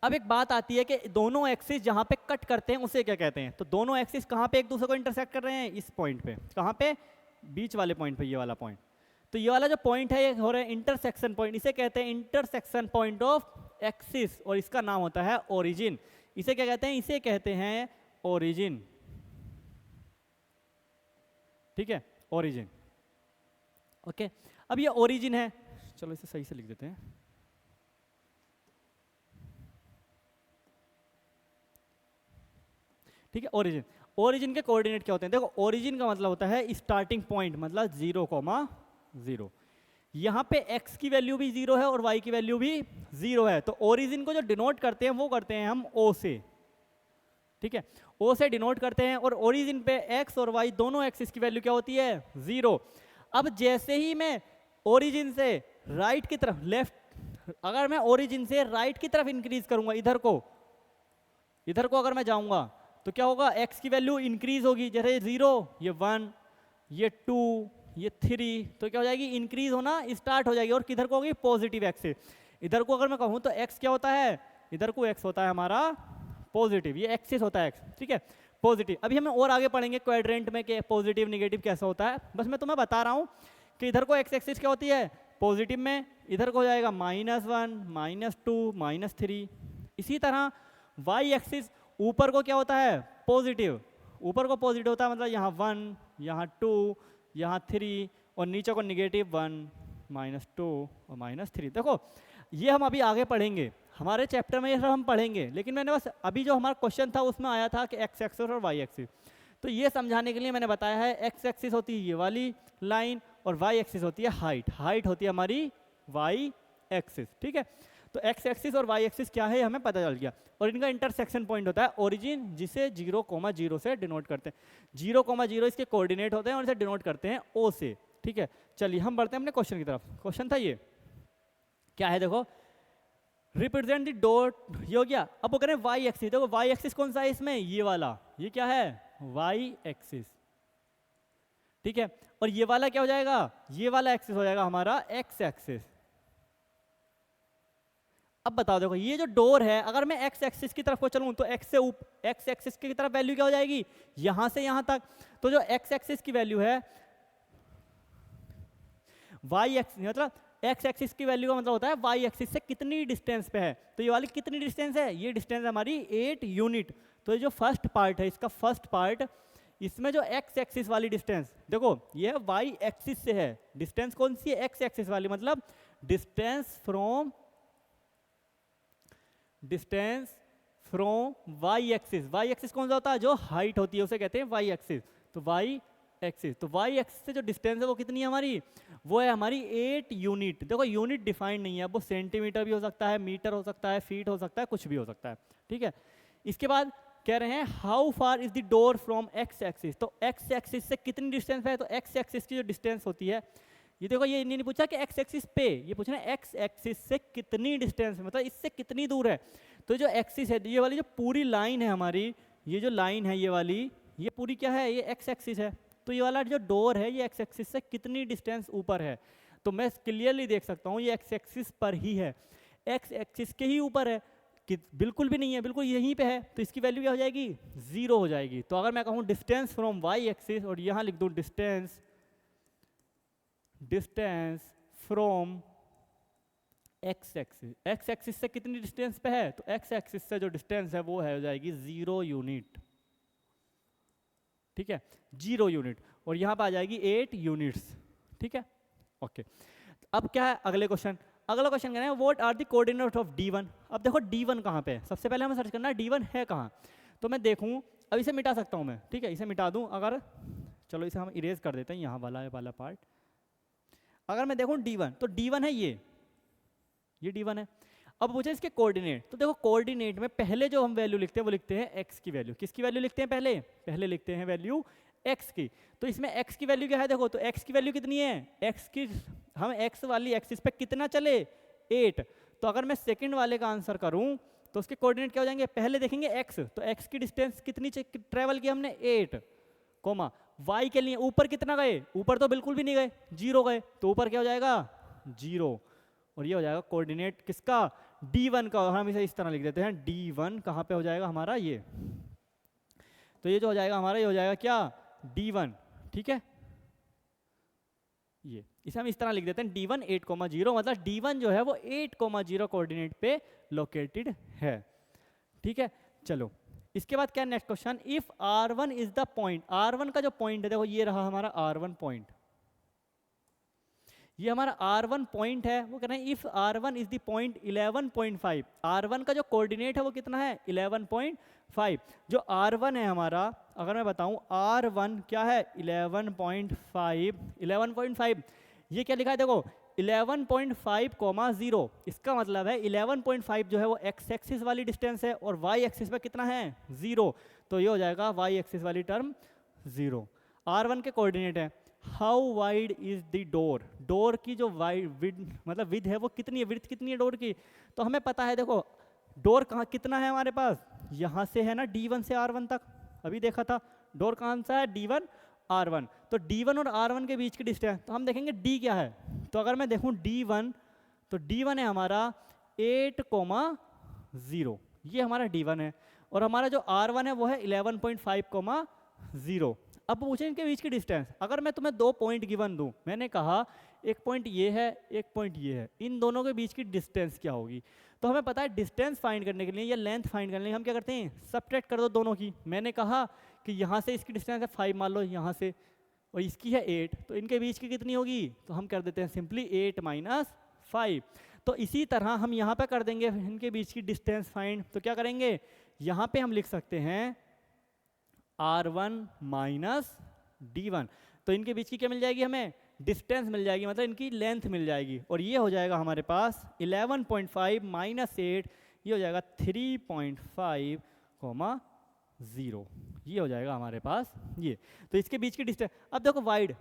अब एक बात आती है कि दोनों एक्सिस जहां पे कट करते हैं उसे क्या कहते हैं। तो दोनों एक्सिस कहां पे एक दूसरे को इंटरसेक्ट कर रहे हैं, इस पॉइंट पे। कहां पे, बीच वाले पॉइंट पे, ये वाला पॉइंट। तो ये वाला जो पॉइंट है ये हो रहा है इंटरसेक्शन पॉइंट, इसे कहते हैं इंटरसेक्शन पॉइंट ऑफ एक्सिस, और इसका नाम होता है ओरिजिन। इसे क्या कहते हैं, इसे कहते हैं ओरिजिन, ठीक है, ओरिजिन। ओके अब ये ओरिजिन है, चलो इसे सही से लिख देते हैं। ठीक है, ओरिजिन। ओरिजिन के कोऑर्डिनेट क्या होते हैं, देखो ओरिजिन का मतलब होता है स्टार्टिंग पॉइंट, मतलब 0,0। यहाँ पे x की वैल्यू भी 0 है और y की वैल्यू भी 0 है। तो ओरिजिन को जो डिनोट करते हैं वो करते हैं हम O से, ठीक है, O से डिनोट करते हैं। और ओरिजिन पे x और y दोनों एक्सिस की वैल्यू क्या होती है, 0। अब जैसे ही मैं ओरिजिन से राइट की तरफ, लेफ्ट, अगर मैं ओरिजिन से राइट की तरफ इंक्रीज करूंगा, इधर को अगर मैं जाऊंगा तो क्या होगा, x की वैल्यू इंक्रीज होगी। जैसे 0, ये 1, ये 2, ये 3, तो क्या हो जाएगी, इंक्रीज होना स्टार्ट हो जाएगी। और किधर को होगी, पॉजिटिव एक्स से। इधर को अगर मैं कहूँ तो x क्या होता है, इधर को x होता है हमारा पॉजिटिव, ये एक्सिस होता है x, ठीक है, पॉजिटिव। अभी हम और आगे पढ़ेंगे क्वाड्रेंट में कि पॉजिटिव निगेटिव कैसा होता है। बस मैं तुम्हें बता रहा हूँ कि इधर को x एक्सिस क्या होती है, पॉजिटिव में, इधर को हो जाएगा -1, -2, -3। इसी तरह y एक्सिस ऊपर को क्या होता है, पॉजिटिव, ऊपर को पॉजिटिव होता है, मतलब यहाँ 1, यहाँ 2, यहाँ 3, और नीचे को -1, -2 और -3। देखो ये हम अभी आगे पढ़ेंगे, हमारे चैप्टर में ये सब हम पढ़ेंगे, लेकिन मैंने बस अभी जो हमारा क्वेश्चन था उसमें आया था कि एक्स एक्सिस और वाई एक्सिस। तो ये समझाने के लिए मैंने बताया है एक्स एक्सिस होती है ये वाली लाइन और वाई एक्सिस होती है हाइट। हाइट होती है हमारी वाई एक्सिस, ठीक है। तो एक्स एक्सिस और वाई एक्सिस क्या है हमें पता चल गया। और इनका इंटरसेक्शन पॉइंट होता है ओरिजिन, जिसे 0,0 से डिनोट करते हैं। 0,0 इसके कोऑर्डिनेट होते हैं और इसे डिनोट करते हैं O से, ठीक है। चलिए हम बढ़ते हैं अपने क्वेश्चन की तरफ। क्वेश्चन था ये क्या है, देखो रिप्रेजेंट द डॉट, ये हो गया। अब वो करें वाई एक्सिस, देखो वाई एक्सिस कौन सा है इसमें, ये वाला, ये क्या है, वाई एक्सिस, ठीक है। और ये वाला क्या हो जाएगा, ये वाला एक्सिस हो जाएगा हमारा एक्स एक्सिस। अब बताओ, देखो ये जो डोर है, अगर मैं एक्स एक्सिस की तरफ को चलूं तो एक्स से एक्स एक्सिस की तरफ वैल्यू क्या हो जाएगी, यहां से यहां तक। तो जो एक्स एक्सिस की वैल्यू है, वाई एक्सिस मतलब एक्स एक्सिस की वैल्यू का मतलब होता है वाई एक्सिस से कितनी डिस्टेंस पे है। तो ये वाली कितनी डिस्टेंस है, ये डिस्टेंस है हमारी 8 यूनिट। तो ये जो फर्स्ट पार्ट है, इसका फर्स्ट पार्ट, इसमें जो एक्स एक्सिस वाली डिस्टेंस, देखो ये वाई एक्सिस से है, डिस्टेंस कौन सी है, एक्स एक्सिस वाली, मतलब distance from Y axis. Y axis कौन सा होता है, जो हाइट होती है उसे कहते हैं वाई एक्सिस। तो वाई एक्सिस, तो वाई एक्सिस से जो डिस्टेंस है वो कितनी है हमारी, वो है हमारी 8 यूनिट। देखो यूनिट डिफाइंड नहीं है, वो सेंटीमीटर भी हो सकता है, मीटर हो सकता है, फीट हो सकता है, कुछ भी हो सकता है, ठीक है। इसके बाद कह रहे हैं how far is the door from x axis. तो एक्स एक्सिस से कितनी डिस्टेंस है, तो एक्स एक्सिस की जो डिस्टेंस होती है, ये देखो ये नहीं पूछा कि एक्स एक्सिस पे, ये पूछ रहे हैं एक्स एक्सिस से कितनी डिस्टेंस है, मतलब इससे कितनी दूर है। तो जो एक्सिस है, ये वाली जो पूरी लाइन है हमारी, ये जो लाइन है ये वाली, ये पूरी क्या है, ये एक्स एक्सिस है। तो ये वाला जो डोर है ये एक्स एक्सिस से कितनी डिस्टेंस ऊपर है, तो मैं क्लियरली देख सकता हूँ ये एक्स एक्सिस पर ही है, एक्स एक्सिस के ही ऊपर है, कि बिल्कुल भी नहीं है, बिल्कुल यहीं पे है, तो इसकी वैल्यू क्या हो जाएगी, 0 हो जाएगी। तो अगर मैं कहूँ डिस्टेंस फ्रॉम वाई एक्सिस और यहाँ लिख दूँ distance from x axis, x axis से कितनी डिस्टेंस पे है, तो एक्स एक्सिस से जो डिस्टेंस है वो है हो जाएगी 0 यूनिट, ठीक है, 0 यूनिट, और यहाँ पे आ जाएगी 8 यूनिट्स, ठीक है, ओके। अब क्या है अगले क्वेश्चन, अगला क्वेश्चन कह रहे हैं what are the coordinate of D1। अब देखो D1 कहाँ पे है, सबसे पहले हमें सर्च करना है D1 है कहाँ, तो मैं देखूँ, अब इसे मिटा सकता हूँ मैं, ठीक है, इसे मिटा दूँ अगर, चलो इसे हम इरेज कर देते हैं, यहाँ वाला पार्ट, अगर मैं देखूँ D1 तो D1 है ये D1 है। अब पूछे इसके कोऑर्डिनेट, तो देखो कोऑर्डिनेट में पहले जो हम वैल्यू लिखते हैं वो लिखते हैं x की वैल्यू, किसकी वैल्यू लिखते हैं पहले लिखते हैं वैल्यू x की, तो इसमें x की वैल्यू क्या है, देखो तो x की वैल्यू कितनी है, x की हम x वाली एक्सिस पे कितना चले 8, तो अगर मैं सेकंड वाले का आंसर करूं तो उसके कोऑर्डिनेट क्या हो जाएंगे, पहले देखेंगे x, तो x की डिस्टेंस कितनी ट्रेवल की हमने 8, कोमा y के लिए ऊपर कितना गए, ऊपर तो बिल्कुल भी नहीं गए, 0 गए, तो ऊपर क्या हो जाएगा 0, और ये हो जाएगा कोऑर्डिनेट किसका, D1 का, हम इसे इस तरह लिख देते हैं D1 कहाँ पे हो जाएगा हमारा ये, तो ये जो हो जाएगा हमारा ये हो जाएगा क्या D1, ठीक है, ये इसे हम इस तरह लिख देते हैं D1 8,0, मतलब D1 जो है वो 8,0 कोऑर्डिनेट पे लोकेटेड है, ठीक है। चलो इसके बाद क्या next question, if R1 is the point, R1 का जो पॉइंट है देखो ये रहा हमारा R1 पॉइंट, ये हमारा R1 पॉइंट है, वो कह रहे हैं if R1 is the point 11.5, R1 का जो कोऑर्डिनेट है वो कितना है 11.5, जो R1 है हमारा, अगर मैं बताऊं R1 क्या है 11.5, ये क्या लिखा है देखो 11.5, 0, इसका मतलब है 11.5 जो है वो x एक्सिस वाली डिस्टेंस है और y एक्सिस पे कितना है 0, तो ये हो जाएगा y एक्सिस वाली टर्म 0। R1 के कोऑर्डिनेट है, how wide is the door, door की जो मतलब विड्थ है वो कितनी है, विड्थ कितनी है डोर की, तो हमें पता है देखो डोर कहाँ कितना है हमारे पास, यहाँ से है ना D1 से R1 तक, अभी देखा था डोर कहाँ सा है D1 R1, तो D1 और R1 के बीच की डिस्टेंस, तो हम देखेंगे D क्या है, तो अगर मैं देखूँ D1 तो D1 है हमारा 8,0, ये हमारा D1 है, और हमारा जो R1 है वो है 11.5, 0। अब पूछे इनके बीच की डिस्टेंस, अगर मैं तुम्हें 2 पॉइंट गिवन दूं, मैंने कहा एक पॉइंट ये है एक पॉइंट ये है, इन दोनों के बीच की डिस्टेंस क्या होगी, तो हमें पता है डिस्टेंस फाइंड करने के लिए या लेंथ फाइंड करने के लिए हम क्या करते हैं सब्ट्रैक्ट कर दो दोनों की, मैंने कहा कि यहाँ से इसकी डिस्टेंस है 5 मान लो यहाँ से, और इसकी है 8, तो इनके बीच की कितनी होगी, तो हम कर देते हैं सिंपली 8 - 5, तो इसी तरह हम यहाँ पे कर देंगे इनके बीच की डिस्टेंस फाइंड, तो क्या करेंगे यहाँ पे हम लिख सकते हैं R1 - D1, तो इनके बीच की क्या मिल जाएगी हमें डिस्टेंस मिल जाएगी, मतलब इनकी लेंथ मिल जाएगी, और ये हो जाएगा हमारे पास 11.5 - 8, ये हो जाएगा 3.5, 0, ये हो जाएगा हमारे पास ये, तो इसके बीच की डिस्टेंस। अब देखो वाइड,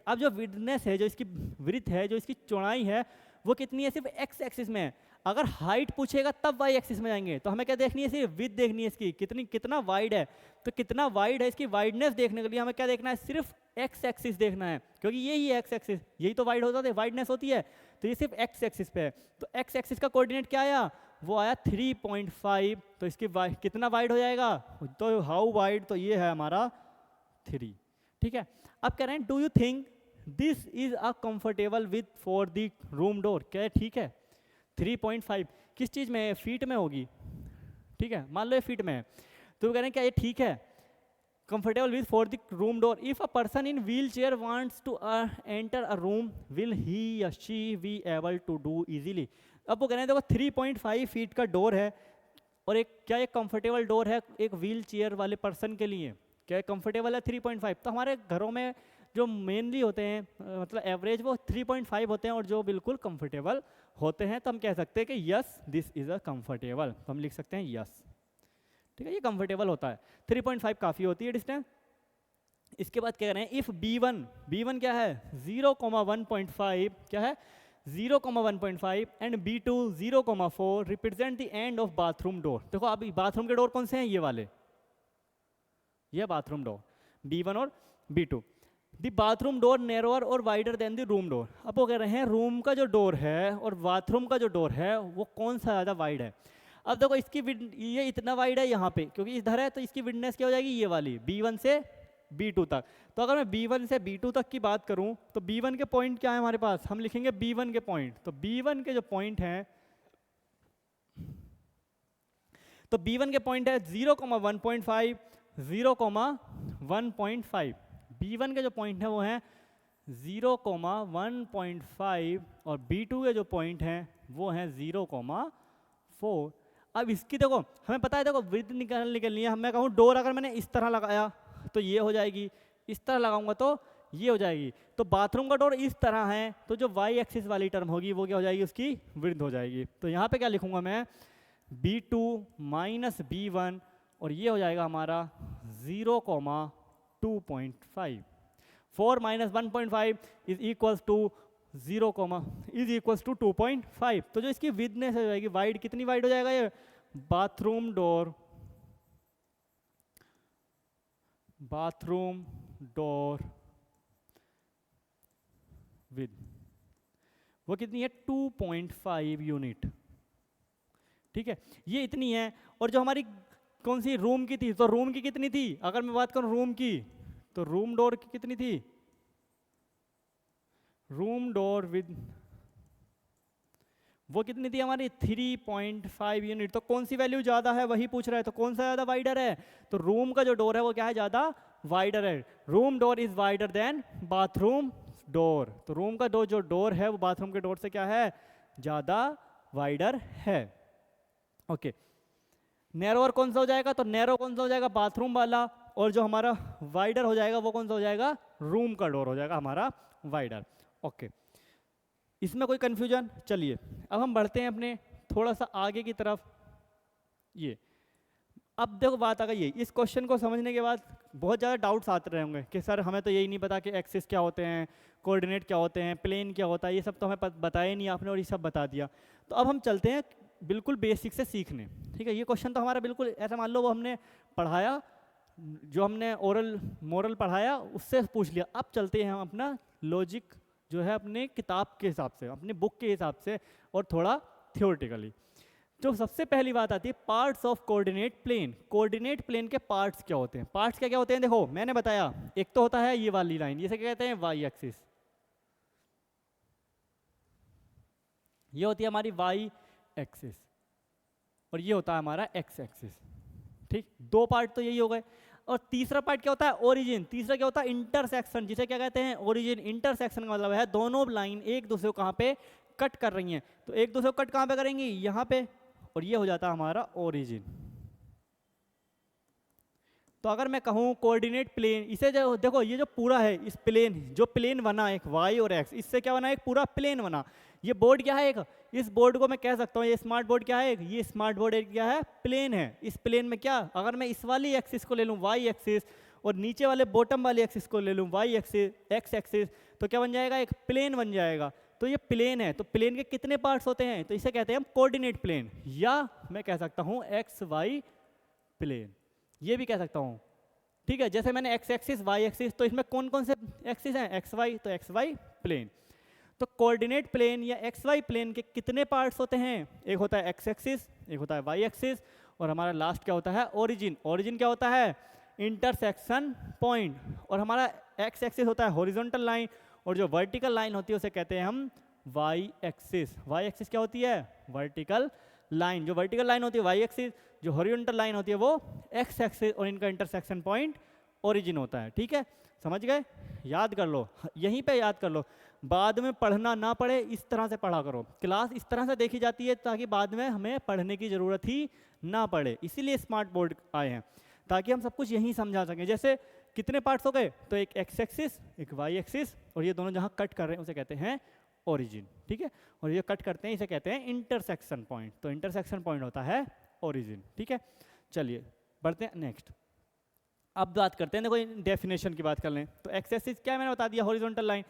अब जो विड्थनेस है, जो इसकी विड्थ है, जो इसकी चौड़ाई है वो कितनी है, सिर्फ एक्स एक्सिस में है, अगर हाइट पूछेगा तब वाई एक्सिस में जाएंगे, तो हमें क्या देखनी है, सिर्फ विड्थ देखनी है इसकी कितना वाइड है, तो कितना वाइड है इसकी वाइडनेस देखने के लिए हमें क्या देखना है, सिर्फ एक्स एक्सिस देखना है, क्योंकि यही है एक्स एक्सिस, यही तो वाइड होता है वाइडनेस होती है, तो ये सिर्फ एक्स एक्सिस पे है, तो एक्स एक्सिस का कोऑर्डिनेट क्या आया, वो आया 3.5, तो इसकी कितना वाइड हो जाएगा, तो हाउ वाइड, तो ये है हमारा 3, ठीक है। अब कह रहे हैं do you think this is a comfortable with for the room door, क्या ठीक है 3.5 किस चीज़ में है, फीट में होगी, ठीक है, मान लो ये फीट में है, तो कह रहे हैं क्या ये ठीक है, comfortable with for the room door, if a person in wheel chair wants to enter a room will he या she be able to do easily. अब वो कह रहे हैं देखो 3.5 फीट का डोर है, और एक क्या एक कंफर्टेबल डोर है एक व्हील चेयर वाले पर्सन के लिए, क्या कंफर्टेबल है 3.5, तो हमारे घरों में जो मेनली होते हैं मतलब एवरेज वो 3.5 होते हैं, और जो बिल्कुल कंफर्टेबल होते हैं तो हम कह सकते हैं कि yes this is a comfortable, तो हम लिख सकते हैं यस, ठीक है, ये कंफर्टेबल होता है, 3.5 काफ़ी होती है डिस्टेंस। इसके बाद कह रहे हैं इफ B1 क्या है 0,1.5, क्या है 0,1.5 and B2 0,4 represent the end of bathroom door. देखो अभी बाथरूम के डोर कौन से हैं, ये वाले, ये बाथरूम डोर B1 और B2। The bathroom door narrower और wider than the room door. अब वो कह रहे हैं रूम का जो डोर है और बाथरूम का जो डोर है वो कौन सा ज़्यादा वाइड है। अब देखो इसकी ये इतना वाइड है यहाँ पे क्योंकि इधर है, तो इसकी विडनेस क्या हो जाएगी, ये वाली B1 से B2 तक। तो अगर मैं B1 से B2 तक की बात करूँ तो B1 के पॉइंट क्या है हमारे पास, हम लिखेंगे B1 के पॉइंट। तो B1 के जो पॉइंट हैं, तो B1 के पॉइंट है 0,1.5, 0,1.5। B1 के जो पॉइंट है वो हैं 0,1.5 और B2 के जो पॉइंट हैं वो हैं 0,4। अब इसकी देखो हमें पता है, देखो विड्थ निकलनी है। मैं कहूँ डोर अगर मैंने इस तरह लगाया तो ये हो जाएगी, इस तरह लगाऊंगा तो ये हो जाएगी। तो बाथरूम का डोर इस तरह है तो जो y एक्सिस वाली टर्म होगी वो क्या हो जाएगी, उसकी विड्थ हो जाएगी। तो यहाँ पे क्या लिखूंगा मैं, B2 माइनस B1 और ये हो जाएगा हमारा 0,2.5। 4 माइनस 1.5 इज इक्वल्स टू 2.5। तो जो इसकी विडनेस हो जाएगी, वाइड कितनी वाइड हो जाएगा ये, बाथरूम डोर विद वो कितनी है 2.5 यूनिट। ठीक है, ये इतनी है। और जो हमारी कौन सी रूम की थी, तो रूम की कितनी थी, अगर मैं बात करूं रूम की, तो रूम डोर की कितनी थी, रूम डोर विद वो कितनी थी हमारी 3.5 यूनिट। तो कौन सी वैल्यू ज्यादा है वही पूछ रहा है, तो कौन सा ज्यादा वाइडर है, तो रूम का जो डोर है वो क्या है, ज्यादा वाइडर है। Room door is wider than bathroom door. तो रूम का जो डोर है वो बाथरूम के डोर से क्या है, ज्यादा वाइडर है। ओके, नैरोअर कौन सा हो जाएगा, तो नैरो कौन सा हो जाएगा, बाथरूम वाला, और जो हमारा वाइडर हो जाएगा वो कौन सा हो जाएगा, रूम का डोर हो जाएगा हमारा वाइडर। ओके, इसमें कोई कंफ्यूजन, चलिए अब हम बढ़ते हैं अपने थोड़ा सा आगे की तरफ। ये अब देखो बात आ गई है, इस क्वेश्चन को समझने के बाद बहुत ज़्यादा डाउट्स आते रहे होंगे कि सर हमें तो यही नहीं पता कि एक्सिस क्या होते हैं, कोऑर्डिनेट क्या होते हैं, प्लेन क्या होता है, ये सब तो हमें बताया नहीं आपने और ये सब बता दिया। तो अब हम चलते हैं बिल्कुल बेसिक से सीखने। ठीक है, ये क्वेश्चन तो हमारा बिल्कुल ऐसा मान लो वो हमने पढ़ाया, जो हमने ओरल मोरल पढ़ाया उससे पूछ लिया। अब चलते हैं हम अपना लॉजिक जो है अपने किताब के हिसाब से, अपने बुक के हिसाब से और थोड़ा थियोरेटिकली। जो सबसे पहली बात आती है parts of coordinate plane. Coordinate plane के पार्ट्स क्या होते हैं, पार्ट्स क्या क्या होते हैं, देखो मैंने बताया एक तो होता है ये वाली लाइन, ये क्या कहते हैं, वाई एक्सिस, ये होती है हमारी वाई एक्सिस, और ये होता है हमारा एक्स एक्सिस। ठीक, दो पार्ट तो यही हो गए। और तीसरा पार्ट क्या होता है, ओरिजिन। तीसरा क्या होता है, इंटरसेक्शन, जिसे क्या कहते हैं, ओरिजिन। इंटरसेक्शन का मतलब है दोनों लाइन एक दूसरे को कहाँ पे कट कर रही हैं, तो एक दूसरे को कट कहाँ पे करेंगी, यहाँ पे, और ये हो जाता है हमारा ओरिजिन। तो अगर मैं कहूँ कोऑर्डिनेट प्लेन, इसे जो देखो ये जो पूरा है, इस प्लेन जो प्लेन बना एक वाई और एक्स, इससे क्या बना, एक पूरा प्लेन बना। ये बोर्ड क्या है, एक इस बोर्ड को मैं कह सकता हूँ ये स्मार्ट बोर्ड क्या है, एक ये स्मार्ट बोर्ड एक क्या है, प्लेन है। इस प्लेन में क्या, अगर मैं इस वाली एक्सिस को ले लूँ वाई एक्सिस और नीचे वाले बॉटम वाली एक्सिस को ले लूँ वाई एक्सिस एक्स एक्सिस, तो क्या बन जाएगा, एक प्लेन बन जाएगा। तो ये प्लेन है, तो प्लेन के कितने पार्ट्स होते हैं, तो इसे कहते हैं हम कोऑर्डिनेट प्लेन, या मैं कह सकता हूँ एक्स वाई प्लेन, ये भी कह सकता हूँ। ठीक है, जैसे मैंने एक्स एक्सिस वाई एक्सिस, तो इसमें कौन कौन से एक्सिस हैं, एक्स वाई, तो एक्स वाई प्लेन। तो कोऑर्डिनेट प्लेन या एक्स वाई प्लेन के कितने पार्ट्स होते हैं, एक होता है एक्स एक्सिस, एक होता है वाई एक्सिस, और हमारा लास्ट क्या होता है, ओरिजिन। ओरिजिन क्या होता है, इंटरसेक्शन पॉइंट। और हमारा एक्स एक्सिस होता है हॉरिजॉन्टल लाइन, और जो वर्टिकल लाइन होती है उसे कहते हैं हम वाई एक्सिस। वाई एक्सिस क्या होती है, वर्टिकल लाइन। जो वर्टिकल लाइन होती है वाई एक्सिस, जो हॉरिजॉन्टल लाइन होती है वो एक्स एक्सिस, और इनका इंटरसेक्शन पॉइंट ओरिजिन होता है। ठीक है, समझ गए, याद कर लो, यहीं पे याद कर लो, बाद में पढ़ना ना पड़े इस तरह से पढ़ा करो। क्लास इस तरह से देखी जाती है ताकि बाद में हमें पढ़ने की ज़रूरत ही ना पड़े, इसीलिए स्मार्ट बोर्ड आए हैं, ताकि हम सब कुछ यहीं समझा सकें। जैसे कितने पार्ट्स हो गए, तो एक एक्स एक्सिस, एक वाई एक्सिस, और ये दोनों जहाँ कट कर रहे हैं उसे कहते हैं ओरिजिन। ठीक है, और ये कट करते हैं इसे कहते हैं इंटरसेक्शन पॉइंट। तो इंटरसेक्शन पॉइंट होता है ओरिजिन। ठीक है, चलिए बढ़ते हैं नेक्स्ट। अब बात करते हैं, देखो डेफिनेशन की बात कर लें, तो एक्स एक्सिस क्या है, मैंने बता दिया हॉरिजॉन्टल लाइन।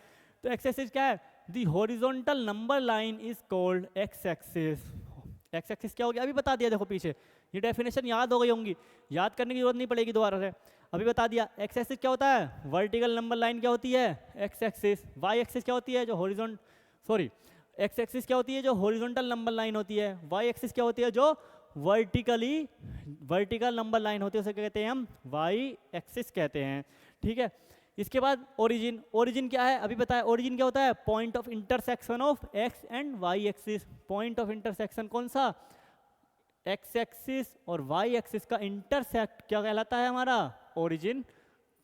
तो एक्स एक्सिस क्या है, the horizontal number line is called x axis. X axis क्या हो गया, अभी बता दिया, देखो पीछे ये डेफिनेशन याद हो गई होंगी, याद करने की जरूरत नहीं पड़ेगी दोबारा से। अभी बता दिया। एक्स एक्सिस क्या होता है, वर्टिकल नंबर लाइन क्या होती है एक्स एक्सिस। वाई एक्सिस क्या होती है, जो हॉरिजॉन्टल, सॉरी, एक्स एक्सिस क्या होती है, जो हॉरिजॉन्टल नंबर लाइन होती है। वाई एक्सिस क्या होती है, जो वर्टिकल नंबर लाइन होती है, उसे क्या कहते हैं हम, वाई एक्सिस कहते हैं। ठीक है, इसके बाद ओरिजिन। ओरिजिन क्या है, अभी बताया। ओरिजिन क्या होता है, point of intersection of X and Y axis. Point of intersection कौन सा, एक्स एक्सिस और वाई एक्सिस का इंटरसेक्ट क्या कहलाता है, हमारा ओरिजिन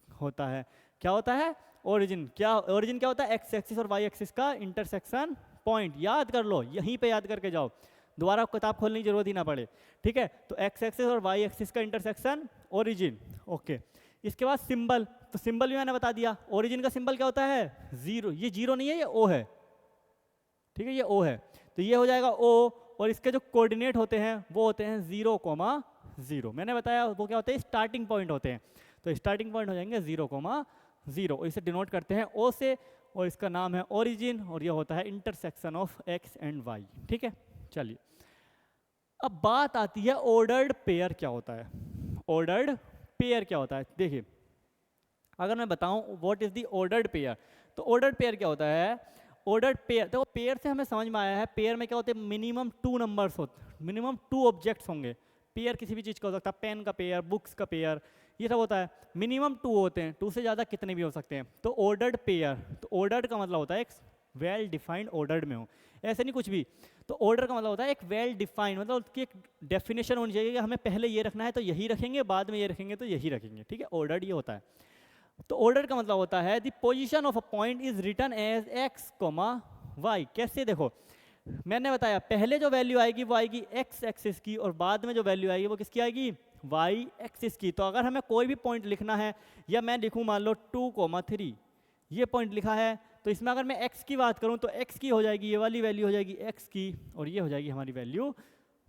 होता है। क्या होता है, ओरिजिन। क्या ओरिजिन क्या होता है, एक्स एक्सिस और वाई एक्सिस का इंटरसेक्शन पॉइंट। याद कर लो, यहीं पे याद करके जाओ, दोबारा किताब खोलने की जरूरत ही ना पड़े। ठीक है, तो एक्स एक्सिस और वाई एक्सिस का इंटरसेक्शन ओरिजिन। ओके, इसके बाद सिंबल। तो सिंबल भी मैंने बता दिया। ओरिजिन का सिंबल क्या होता है, जीरो। ये जीरो नहीं है, ये ओ है। ठीक है, ये ओ है, तो ये हो जाएगा ओ। और इसके जो कोऑर्डिनेट होते हैं वो होते हैं 0,0। मैंने बताया वो क्या होते हैं, स्टार्टिंग पॉइंट होते हैं। तो स्टार्टिंग पॉइंट हो जाएंगे 0,0। इसे डिनोट करते हैं ओ से, और इसका नाम है ओरिजिन, और ये होता है intersection of X and Y. ठीक है, चलिए अब बात आती है ऑर्डर्ड पेयर क्या होता है। ऑर्डर्ड पेयर क्या होता है, देखिए अगर मैं बताऊं what is the ordered pair, तो ऑर्डर्ड पेयर क्या होता है। ऑर्डर्ड पेयर, देखो पेयर से हमें समझ में आया है, पेयर में क्या होते हैं, मिनिमम 2 नंबर्स होते, मिनिमम 2 ऑब्जेक्ट्स होंगे। पेयर किसी भी चीज़ का हो सकता है, पेन का पेयर, बुक्स का पेयर, ये सब होता है। मिनिमम 2 होते हैं, 2 से ज़्यादा कितने भी हो सकते हैं। तो ऑर्डर्ड पेयर, तो ऑर्डर्ड का मतलब होता है एक वेल डिफाइंड ऑर्डर्ड में हो, ऐसे नहीं कुछ भी। तो ऑर्डर का मतलब होता है एक वेल डिफाइंड, मतलब उसकी एक डेफिनेशन होनी चाहिए कि हमें पहले ये रखना है तो यही रखेंगे, बाद में ये रखेंगे तो यही रखेंगे। ठीक है, ऑर्डर्ड ये होता है। तो ऑर्डर का मतलब होता है the position of a point is written as X comma Y. कैसे, देखो मैंने बताया पहले जो वैल्यू आएगी वो आएगी एक्स एक्सिस की, और बाद में जो वैल्यू आएगी वो किसकी आएगी, वाई एक्सिस की। तो अगर हमें कोई भी पॉइंट लिखना है, या मैं लिखूं मान लो 2,3, ये पॉइंट लिखा है, तो इसमें अगर मैं x की बात करूं तो x की हो जाएगी ये वाली वैल्यू हो जाएगी x की, और ये हो जाएगी हमारी वैल्यू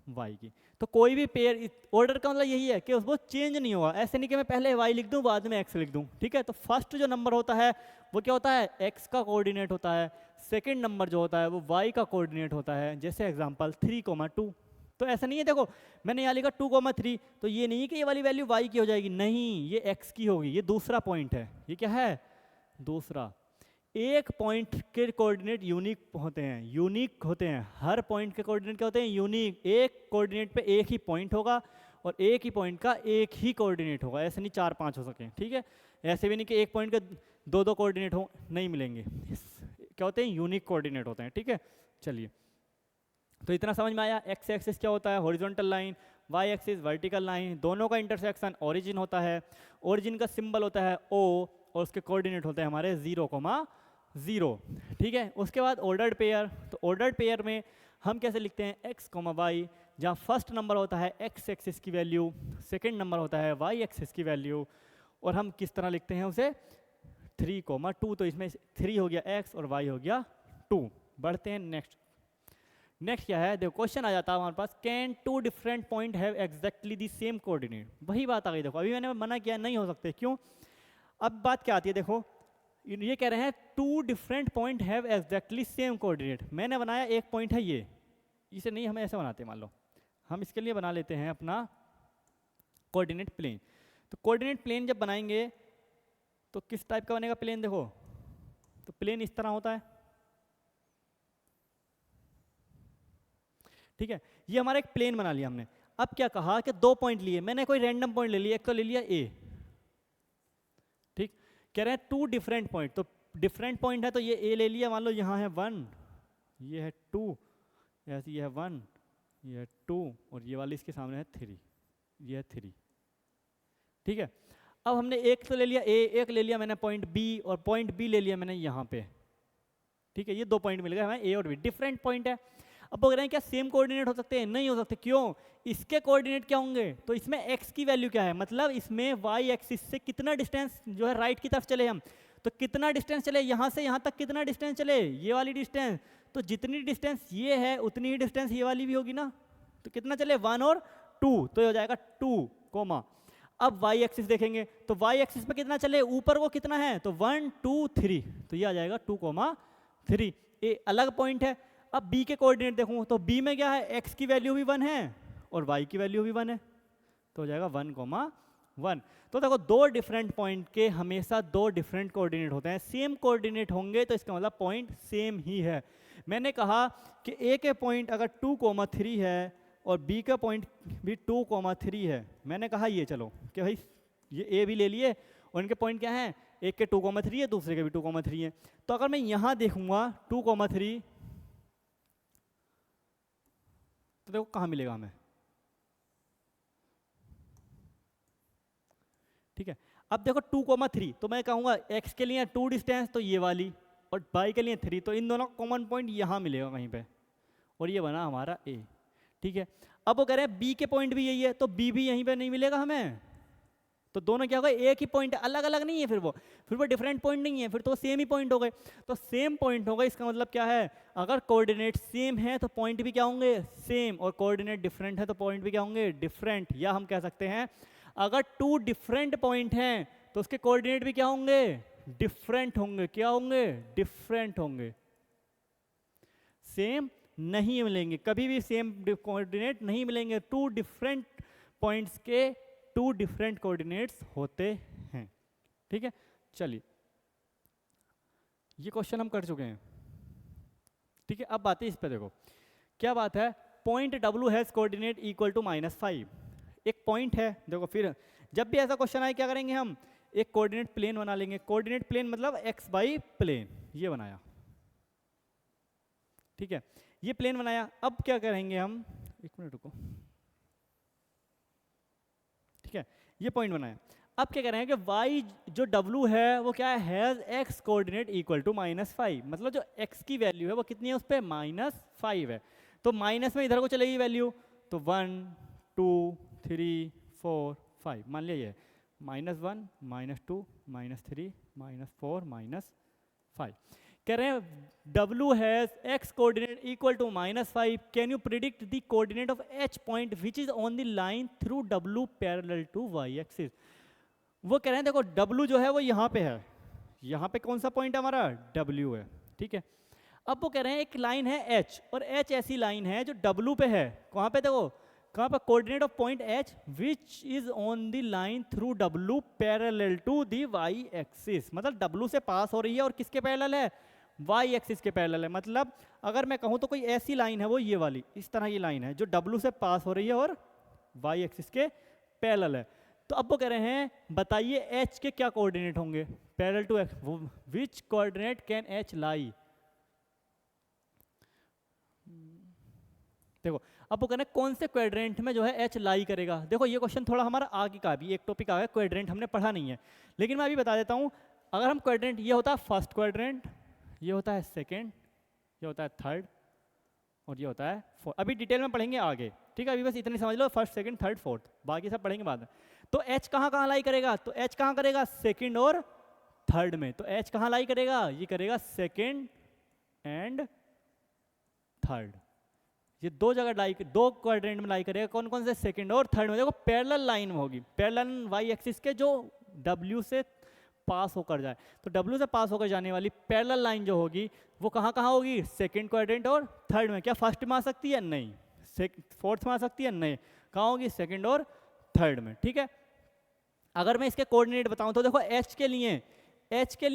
y की। तो कोई भी पेयर, ऑर्डर का मतलब यही है कि वो चेंज नहीं होगा। ऐसे नहीं कि मैं पहले y लिख दूं बाद में x लिख दूं। ठीक है, तो फर्स्ट जो नंबर होता है वो क्या होता है, x का कोऑर्डिनेट होता है। सेकंड नंबर जो होता है वो y का कोऑर्डिनेट होता है। जैसे एग्जांपल 3,2। तो ऐसा नहीं है, देखो मैंने यहाँ लिखा 2,3, तो ये नहीं है कि ये वाली वैल्यू y की हो जाएगी, नहीं, ये x की होगी। ये दूसरा पॉइंट है, ये क्या है, दूसरा। एक पॉइंट के कोऑर्डिनेट यूनिक होते हैं, यूनिक होते हैं। हर पॉइंट के कोऑर्डिनेट क्या होते हैं, यूनिक। एक कोऑर्डिनेट पे एक ही पॉइंट होगा, और एक ही पॉइंट का एक ही कोऑर्डिनेट होगा। ऐसे नहीं 4-5 हो सके। ठीक है, ऐसे भी नहीं कि एक पॉइंट के 2-2 कोऑर्डिनेट हो, नहीं मिलेंगे। क्या होते हैं, यूनिक कोऑर्डिनेट होते हैं। ठीक है, चलिए तो इतना समझ में आया। एक्स एक्सिस क्या होता है, horizontal line, Y axis vertical line, दोनों का इंटरसेक्शन ओरिजिन होता है। ओरिजिन का सिंबल होता है ओ, और उसके कोऑर्डिनेट होते हैं हमारे 0,0। ठीक है, उसके बाद ऑर्डर्ड पेयर। तो ऑर्डर्ड पेयर में हम कैसे लिखते हैं, एक्स कॉमा वाई, जहाँ फर्स्ट नंबर होता है एक्स एक्सिस की वैल्यू, सेकंड नंबर होता है वाई एक्सिस की वैल्यू, और हम किस तरह लिखते हैं उसे, 3,2। तो इसमें 3 हो गया एक्स और वाई हो गया 2। बढ़ते हैं नेक्स्ट। नेक्स्ट क्या है, देखो क्वेश्चन आ जाता है हमारे पास, can 2 different point have exactly the same coordinate. वही बात आ गई। देखो अभी मैंने मना किया नहीं हो सकते, क्यों। अब बात क्या आती है, देखो ये कह रहे हैं 2 different point have exactly same coordinate. मैंने बनाया एक पॉइंट है ये, इसे नहीं हमें ऐसे बनाते, मान लो हम इसके लिए बना लेते हैं अपना कोऑर्डिनेट प्लेन। तो कोऑर्डिनेट प्लेन जब बनाएंगे तो किस टाइप का बनेगा प्लेन, देखो तो प्लेन इस तरह होता है। ठीक है, ये हमारा एक प्लेन बना लिया हमने। अब क्या कहा कि 2 पॉइंट लिए, मैंने कोई रैंडम पॉइंट ले लिया, एक तो ले लिया ए। ठीक, कह रहे हैं 2 डिफरेंट पॉइंट, तो डिफरेंट पॉइंट है तो ये ए ले लिया, मान लो यहाँ है 1, ये है 2, ऐसे ये है 1, ये है 2, और ये वाली इसके सामने है 3, ये है 3। ठीक है, अब हमने एक तो ले लिया ए, एक ले लिया मैंने पॉइंट बी, और पॉइंट बी ले लिया मैंने यहाँ पे। ठीक है, ये 2 पॉइंट मिल गए हमें, ए और बी, डिफरेंट पॉइंट है। अब बोल रहे हैं क्या सेम कोऑर्डिनेट हो सकते हैं, नहीं हो सकते। क्यों, इसके कोऑर्डिनेट क्या होंगे, तो इसमें x की वैल्यू क्या है, मतलब इसमें y एक्सिस से कितना डिस्टेंस जो है राइट की तरफ चले हम, तो कितना डिस्टेंस चले, यहाँ से यहाँ तक कितना डिस्टेंस चले, ये वाली डिस्टेंस। तो जितनी डिस्टेंस ये है उतनी ही डिस्टेंस ये वाली भी होगी ना, तो कितना चले 1 और 2, तो ये हो जाएगा 2 कोमा। अब y एक्सिस देखेंगे तो y एक्सिस पे कितना चले, ऊपर वो कितना है, तो 1 2 3, तो ये आ जाएगा 2,3। ये अलग पॉइंट है। अब b के कोऑर्डिनेट देखूं तो b में क्या है, x की वैल्यू भी 1 है और y की वैल्यू भी 1 है, तो हो जाएगा 1,1। 1। तो देखो दो डिफरेंट पॉइंट के हमेशा दो डिफरेंट कोऑर्डिनेट होते हैं, सेम कोऑर्डिनेट होंगे तो इसका मतलब पॉइंट सेम ही है। मैंने कहा कि ए के पॉइंट अगर 2,3 है और बी का पॉइंट भी 2,3 है, मैंने कहा ये चलो कि भाई ये ए भी ले लिए और इनके पॉइंट क्या हैं, एक के 2,3 है, दूसरे के भी 2,3 है। तो अगर मैं यहाँ देखूंगा 2,3 तो देखो कहाँ मिलेगा हमें, ठीक है। अब देखो 2,3 तो मैं कहूँगा x के लिए 2 डिस्टेंस तो ये वाली और y के लिए 3, तो इन दोनों कॉमन पॉइंट यहाँ मिलेगा कहीं पे और ये बना हमारा a, ठीक है। अब वो कह रहे हैं b के पॉइंट भी यही है तो b भी यहीं पे नहीं मिलेगा हमें, तो दोनों क्या होगा, एक ही पॉइंट, अलग अलग नहीं है फिर वो डिफरेंट पॉइंट नहीं है, फिर तो सेम ही पॉइंट हो गए। तो सेम पॉइंट होगा इसका मतलब क्या है, अगर कोऑर्डिनेट सेम है तो पॉइंट भी क्या होंगे, सेम, और कोऑर्डिनेट डिफरेंट है तो पॉइंट भी क्या होंगे, डिफरेंट। या हम कह सकते हैं अगर 2 डिफरेंट पॉइंट हैं तो उसके कोऑर्डिनेट भी क्या होंगे, डिफरेंट होंगे। क्या होंगे, डिफरेंट होंगे, सेम नहीं मिलेंगे, कभी भी सेम कोऑर्डिनेट नहीं मिलेंगे। 2 डिफरेंट पॉइंट्स के 2 डिफरेंट कोऑर्डिनेट्स होते हैं, ठीक है। चलिए ये क्वेश्चन हम कर चुके हैं, ठीक है। अब बात है इस पे, देखो क्या बात है, point W has coordinate equal to -5। एक पॉइंट है, देखो फिर जब भी ऐसा क्वेश्चन आए क्या करेंगे हम, एक कोऑर्डिनेट प्लेन बना लेंगे। कोऑर्डिनेट प्लेन मतलब XY प्लेन, ये बनाया, ठीक है, ये प्लेन बनाया। अब क्या करेंगे हम, एक मिनट रुको, ठीक है, ये पॉइंट बनाया। अब क्या करेंगे कि y जो W है वो क्या है, has x coordinate equal to -5, मतलब जो x की वैल्यू है वो कितनी है उस पर, -5 है। तो माइनस में इधर को चलेगी वैल्यू, तो 1 2 3 4 5, मान लिया ये -1 -2 -3 -4 -5। कह रहे हैं W has x coordinate equal to -5, can you predict the coordinate of h point which is on the line through W parallel to y axis. वो कह रहे हैं देखो W जो है वो यहाँ पे है, यहाँ पे कौन सा पॉइंट है हमारा, W है, ठीक है। अब वो कह रहे हैं एक लाइन है H और H ऐसी लाइन है जो W पे है, कहाँ पे, देखो कहाँ पर, coordinate of point H which is on the line through W parallel to the y axis, मतलब W से पास हो रही है और किसके पैरेलल है, y एक्सिस के पैरेलल है। मतलब अगर मैं कहूँ तो कोई ऐसी लाइन है वो ये वाली, इस तरह की लाइन है जो W से पास हो रही है और y एक्सिस के पैरेलल है। तो अब वो कह रहे हैं बताइए H के क्या कोऑर्डिनेट होंगे, parallel to x, which coordinate can H lie. देखो अब वो कहना है कौन से क्वाड्रेंट में जो है H लाई करेगा। देखो ये क्वेश्चन थोड़ा हमारा आगे का भी एक टॉपिक आ गया, क्वाड्रेंट हमने पढ़ा नहीं है, लेकिन मैं अभी बता देता हूँ। अगर हम क्वाड्रेंट, ये होता है फर्स्ट क्वाड्रेंट, ये होता है सेकंड, ये होता है थर्ड और ये होता है फोर्थ। अभी डिटेल में पढ़ेंगे आगे, ठीक है, अभी बस इतनी समझ लो, फर्स्ट सेकंड थर्ड फोर्थ, बाकी सब पढ़ेंगे बाद में। तो H कहाँ कहाँ लाई करेगा, तो H कहाँ करेगा, सेकंड और थर्ड में। तो H कहाँ लाई करेगा, ये करेगा सेकंड एंड थर्ड, ये दो जगह लाई, दो क्वाड्रेंट में लाई करेगा। कौन कौन से, सेकंड और थर्ड में। देखो पैरेलल लाइन में होगी, पैरेलल y एक्सिस के जो W से पास होकर जाए, तो W से पास होकर जाने वाली पैरेलल लाइन जो होगी वो कहाँ कहाँ होगी, सेकंड क्वाड्रेंट और थर्ड में। क्या फर्स्ट में आ सकती है, नहीं। फोर्थ में आ सकती है, नहीं। कहाँ होगी, सेकंड और थर्ड में, ठीक है। अगर मैं इसके कोऑर्डिनेट बताऊं तो देखो H के लिए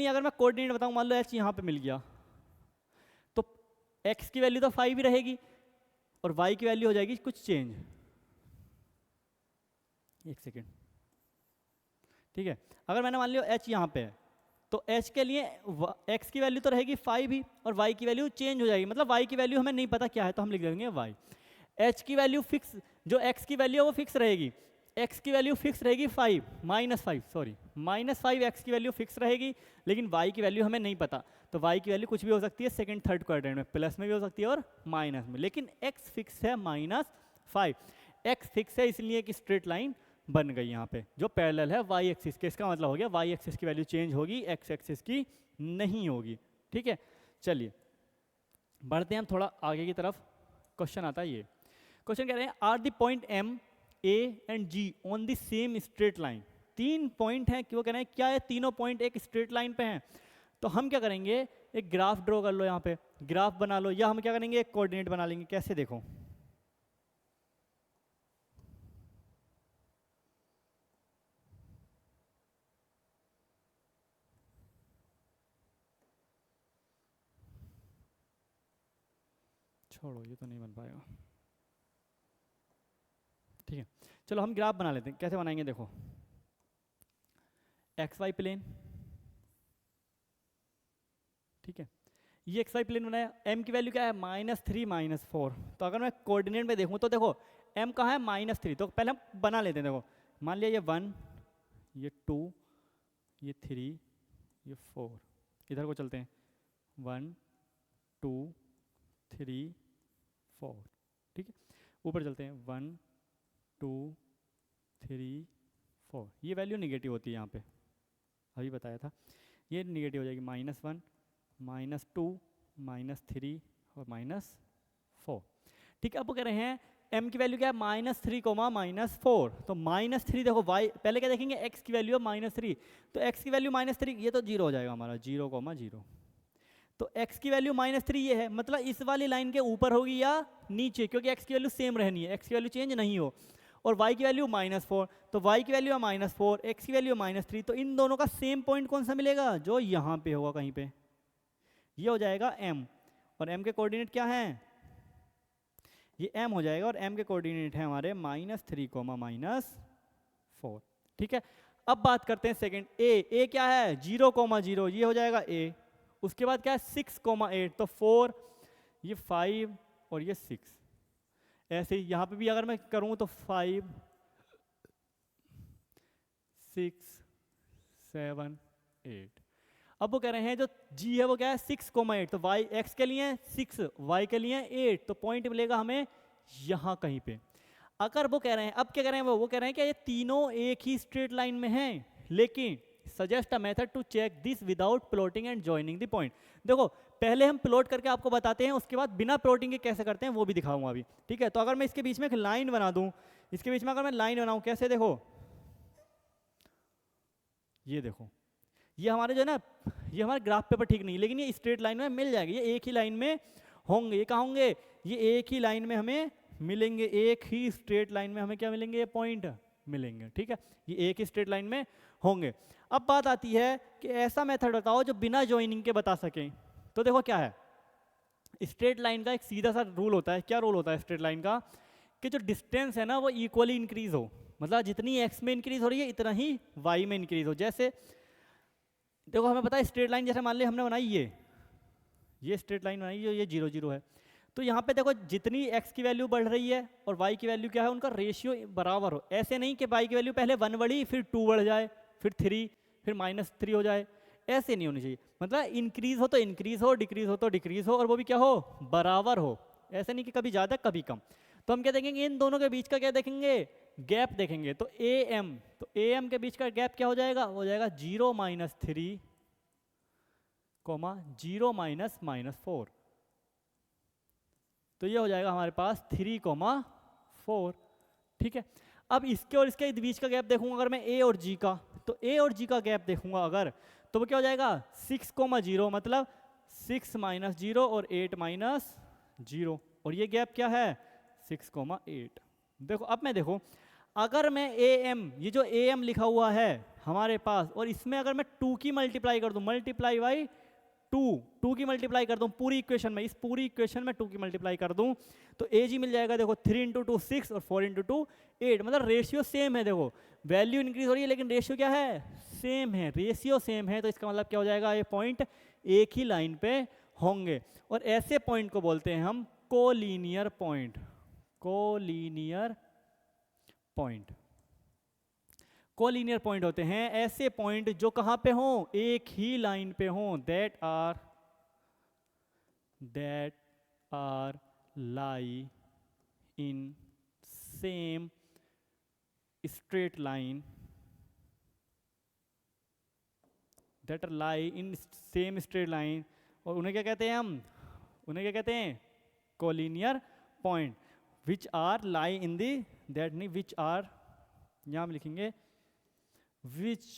अगर मैं कोऑर्डिनेट बताऊं, मान लो H यहाँ पे मिल गया, तो X की वैल्यू तो 5 ही रहेगी और y की वैल्यू हो जाएगी कुछ चेंज, एक सेकेंड, ठीक है। अगर मैंने मान लिया h यहाँ पे है तो h के लिए x की वैल्यू तो रहेगी 5 ही और y की वैल्यू चेंज हो जाएगी, मतलब y की वैल्यू हमें नहीं पता क्या है तो हम लिख देंगे y। h की वैल्यू फिक्स, जो x की वैल्यू है वो फिक्स रहेगी, x की वैल्यू फिक्स रहेगी -5 x की वैल्यू फिक्स रहेगी, लेकिन y की वैल्यू हमें नहीं पता। तो y की वैल्यू कुछ भी हो सकती है, सेकंड थर्ड क्वाड्रेंट में, प्लस में भी हो सकती है और माइनस में, लेकिन x फिक्स है -5। x फिक्स है इसलिए कि स्ट्रेट लाइन बन गई यहाँ पे जो पैरेलल है y एक्सिस के। इसका मतलब हो गया y एक्सिस की वैल्यू चेंज होगी, x एक्सिस की नहीं होगी, ठीक है। चलिए बढ़ते हैं हम थोड़ा आगे की तरफ। क्वेश्चन आता है, ये क्वेश्चन कह रहे हैं are the point M A and G on the same straight line. 3 point हैं, वो कह रहे हैं क्या है, तीनों पॉइंट एक स्ट्रेट लाइन पे हैं। तो हम क्या करेंगे, एक ग्राफ ड्रॉ कर लो, यहाँ पे ग्राफ बना लो, या हम क्या करेंगे एक कोऑर्डिनेट बना लेंगे। कैसे, देखो छोड़ो, ये तो नहीं बन पाएगा। ठीक है, चलो हम ग्राफ बना लेते हैं। कैसे बनाएंगे देखो, एक्स वाई प्लेन, ठीक है, ये एक्स वाई प्लेन बनाया, एम की वैल्यू क्या है -3 -4। तो अगर मैं कोऑर्डिनेट में देखूँ तो देखो एम कहाँ है -3, तो पहले हम बना लेते हैं। देखो मान लिया ये 1, ये 2, ये 3, ये 4, इधर को चलते हैं 1 2 3 4, ठीक है, ऊपर चलते हैं 1 2 3 4। ये वैल्यू निगेटिव होती है यहाँ पे, अभी बताया था, ये निगेटिव हो जाएगी -1 -2 -3 और -4। ठीक है, अब वो कह रहे हैं m की वैल्यू क्या है -3, -4। तो -3 देखो y, पहले क्या देखेंगे x की वैल्यू है -3, तो x की वैल्यू -3, ये तो 0 हो जाएगा हमारा, 0, 0। तो x की वैल्यू -3 ये है, मतलब इस वाली लाइन के ऊपर होगी या नीचे, क्योंकि x की वैल्यू सेम रहनी है, x की वैल्यू चेंज नहीं हो। और y की वैल्यू -4, तो y की वैल्यू है -4, x की वैल्यू है -3, तो इन दोनों का सेम पॉइंट कौन सा मिलेगा, जो यहाँ पे होगा कहीं पे, ये हो जाएगा m। और m के कोऑर्डिनेट क्या हैं, ये m हो जाएगा, और m के कोऑर्डिनेट है हमारे -3, -4। ठीक है, अब बात करते हैं सेकंड a क्या है 0, 0, ये हो जाएगा a। उसके बाद क्या है 6, 8, तो 4, ये 5 और ये 6। ऐसे ही यहाँ पे भी अगर मैं करूँ तो 5 6 7 8। अब वो कह रहे हैं जो g है वो क्या है 6, 8, तो y x के लिए 6, y के लिए 8, तो पॉइंट मिलेगा हमें यहाँ कहीं पे। अगर वो कह रहे हैं, अब क्या कह रहे हैं वो कह रहे हैं कि ये तीनों एक ही स्ट्रेट लाइन में हैं, लेकिन suggest a method to check this without plotting and joining the point. देखो पहले हम प्लॉट करके आपको बताते हैं, उसके बाद बिना प्लॉटिंग के कैसे करते हैं वो भी दिखाऊंगा अभी। ठीक है, तो अगर मैं इसके बीच में एक लाइन बना दूं, इसके बीच में अगर मैं लाइन बनाऊं कैसे, देखो ये देखो, ये हमारे जो है ना, ये हमारे ग्राफ पेपर ठीक नहीं, लेकिन ये स्ट्रेट लाइन में मिल जाएगी, ये एक ही लाइन में होंगे। ये कहाँ होंगे, ये एक ही लाइन में हमें मिलेंगे, एक ही स्ट्रेट लाइन में हमें क्या मिलेंगे, ये पॉइंट मिलेंगे। ठीक है, ये एक ही स्ट्रेट लाइन में होंगे। अब बात आती है कि ऐसा मेथड बताओ जो बिना ज्वाइनिंग के बता सकें। तो देखो क्या है, स्ट्रेट लाइन का एक सीधा सा रूल होता है। क्या रूल होता है स्ट्रेट लाइन का, कि जो डिस्टेंस है ना वो इक्वली इंक्रीज हो, मतलब जितनी एक्स में इंक्रीज हो रही है इतना ही वाई में इंक्रीज हो। जैसे देखो हमें पता है स्ट्रेट लाइन, जैसे मान लिया हमने बनाई ये स्ट्रेट लाइन बनाई, ये 0, 0 है, तो यहाँ पे देखो जितनी x की वैल्यू बढ़ रही है और y की वैल्यू क्या है, उनका रेशियो बराबर हो। ऐसे नहीं कि y की वैल्यू पहले 1 बढ़ी फिर 2 बढ़ जाए, फिर 3, फिर -3 हो जाए, ऐसे नहीं होनी चाहिए। मतलब इंक्रीज हो तो इंक्रीज हो, डिक्रीज हो तो डिक्रीज हो, और वो भी क्या हो, बराबर हो। ऐसे नहीं कि कभी ज़्यादा कभी कम। तो हम क्या देखेंगे, इन दोनों के बीच का क्या देखेंगे, गैप देखेंगे। तो AM के बीच का गैप क्या हो जाएगा, हो जाएगा 0 -3, 0 -4। तो ये हो जाएगा हमारे पास 3, 4। ठीक है, अब इसके और इसके बीच का गैप देखूंगा अगर मैं A और G का, तो A और G का गैप देखूंगा अगर, तो वो क्या हो जाएगा 6, 0, मतलब 6 -0 और 8 -0, और ये गैप क्या है 6, 8। देखो अब मैं देखो, अगर मैं AM, ये जो AM लिखा हुआ है हमारे पास, और इसमें अगर मैं 2 की मल्टीप्लाई कर दूं, मल्टीप्लाई बाई 2 की मल्टीप्लाई कर दूं पूरी इक्वेशन में, इस पूरी इक्वेशन में 2 की मल्टीप्लाई कर दूं, तो AG मिल जाएगा देखो 3 × 2 6 और 4 × 2 8। मतलब रेशियो सेम है, देखो वैल्यू इंक्रीज हो रही है लेकिन रेशियो क्या है, सेम है, रेशियो सेम है। तो इसका मतलब क्या हो जाएगा, ये पॉइंट एक ही लाइन पे होंगे, और ऐसे पॉइंट को बोलते हैं हम collinear point. Collinear point, collinear point होते हैं ऐसे पॉइंट जो कहां पे हों, एक ही लाइन पे हों, that are lie in same straight line, that are lie in same straight line, और उन्हें क्या कहते हैं हम, उन्हें क्या कहते हैं, collinear point, which are lie in the, that नहीं, विच आर, यहां हम लिखेंगे which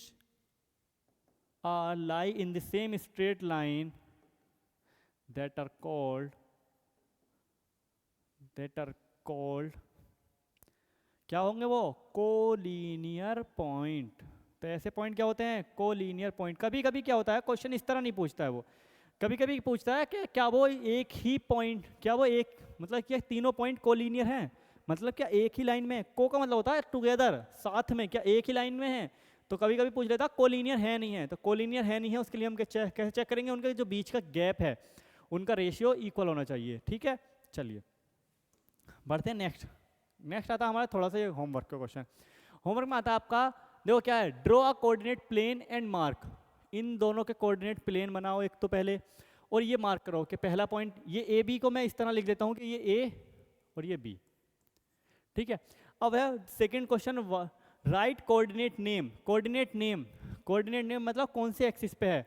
are lie in the same straight line, that are called क्या होंगे वो, कोलिनियर पॉइंट। तो ऐसे पॉइंट क्या होते हैं, कोलिनियर पॉइंट। कभी कभी क्या होता है, क्वेश्चन इस तरह नहीं पूछता है वो, कभी कभी पूछता है कि क्या वो एक ही पॉइंट, क्या वो एक मतलब क्या तीनों पॉइंट कोलिनियर हैं, मतलब क्या एक ही लाइन में, को का मतलब होता है टुगेदर, साथ में, क्या एक ही लाइन में है। तो कभी कभी पूछ लेता कोलिनियर है नहीं है, तो कोलिनियर है नहीं है उसके लिए हम कैसे चेक करेंगे, उनके जो बीच का गैप है उनका रेशियो इक्वल होना चाहिए। ठीक है, चलिए बढ़ते हैं नेक्स्ट। नेक्स्ट आता है हमारा थोड़ा सा ये होमवर्क का क्वेश्चन। होमवर्क में आता है आपका, देखो क्या है, draw a coordinate plane and mark, इन दोनों के कोऑर्डिनेट प्लेन बनाओ एक तो पहले, और ये मार्क करो कि पहला पॉइंट ये ए बी को मैं इस तरह लिख देता हूँ कि ये ए और ये बी। ठीक है, अब है second question, right coordinate name. Coordinate name, coordinate name मतलब कौन से एक्सिस पे है,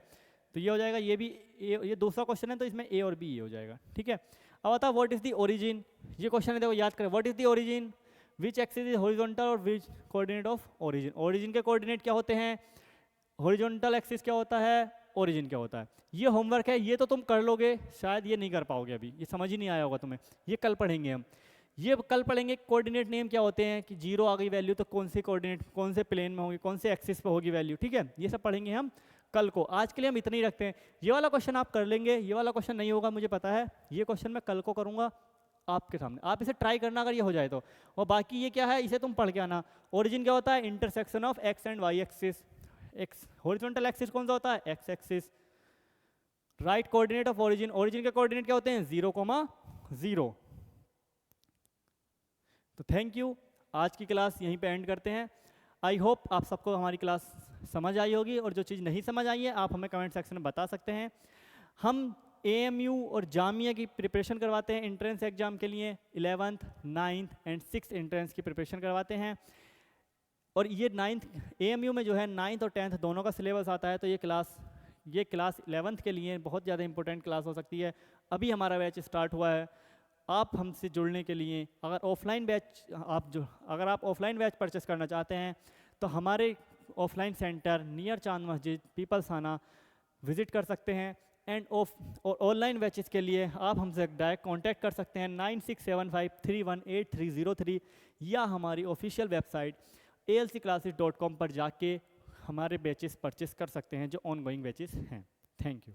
तो ये हो जाएगा ये भी ये दूसरा क्वेश्चन है तो इसमें ए और बी हो जाएगा। ठीक है, अब आता है व्हाट इज द ओरिजिन, ये क्वेश्चन है, देखो याद करें, what is the origin, which axis is horizontal और विच कोऑर्डिनेट ऑफ ओरिजिन। ओरिजिन के कोऑर्डिनेट क्या होते हैं, हॉरिजॉन्टल एक्सिस क्या होता है, ओरिजिन क्या होता है। ये होमवर्क है, ये तो तुम कर लोगे, शायद ये नहीं कर पाओगे अभी, ये समझ ही नहीं आया होगा तुम्हें, ये कल पढ़ेंगे हम। ये कल पढ़ेंगे कोऑर्डिनेट नेम क्या होते हैं, कि जीरो आ गई वैल्यू तो कौन से कोऑर्डिनेट कौन से प्लेन में होगी, कौन से एक्सिस पे होगी वैल्यू। ठीक है, ये सब पढ़ेंगे हम कल को, आज के लिए हम इतना ही रखते हैं। ये वाला क्वेश्चन आप कर लेंगे, ये वाला क्वेश्चन नहीं होगा मुझे पता है, ये क्वेश्चन मैं कल को करूंगा आपके सामने, आप इसे ट्राई करना अगर ये हो जाए तो। और बाकी ये क्या है, इसे तुम पढ़ के आना। ओरिजिन क्या होता है, intersection of X and Y axis, X horizontal axis कौन सा होता है, X axis. Right coordinate of origin, origin के कोऑर्डिनेट क्या होते हैं, 0,0। तो थैंक यू, आज की क्लास यहीं पे एंड करते हैं। आई होप आप सबको हमारी क्लास समझ आई होगी, और जो चीज़ नहीं समझ आई है आप हमें कमेंट सेक्शन में बता सकते हैं। हम AMU और जामिया की प्रिपरेशन करवाते हैं एंट्रेंस एग्जाम के लिए, 11th 9th and 6th entrance की प्रिपरेशन करवाते हैं। और ये 9th AMU में जो है 9th और 10th दोनों का सिलेबस आता है, तो ये क्लास 11th के लिए बहुत ज़्यादा इंपॉर्टेंट क्लास हो सकती है। अभी हमारा बैच स्टार्ट हुआ है, आप हमसे जुड़ने के लिए अगर ऑफलाइन बैच परचेस करना चाहते हैं तो हमारे ऑफलाइन सेंटर नियर चांद मस्जिद पीपल्स थाना विजिट कर सकते हैं। एंड ऑनलाइन बैचेस के लिए आप हमसे डायरेक्ट कांटेक्ट कर सकते हैं 9675318303, या हमारी ऑफिशियल वेबसाइट alcclasses.com पर जाके हमारे बैचेस परचेस कर सकते हैं जो ऑनगोइंग बैचेस हैं। Thank you.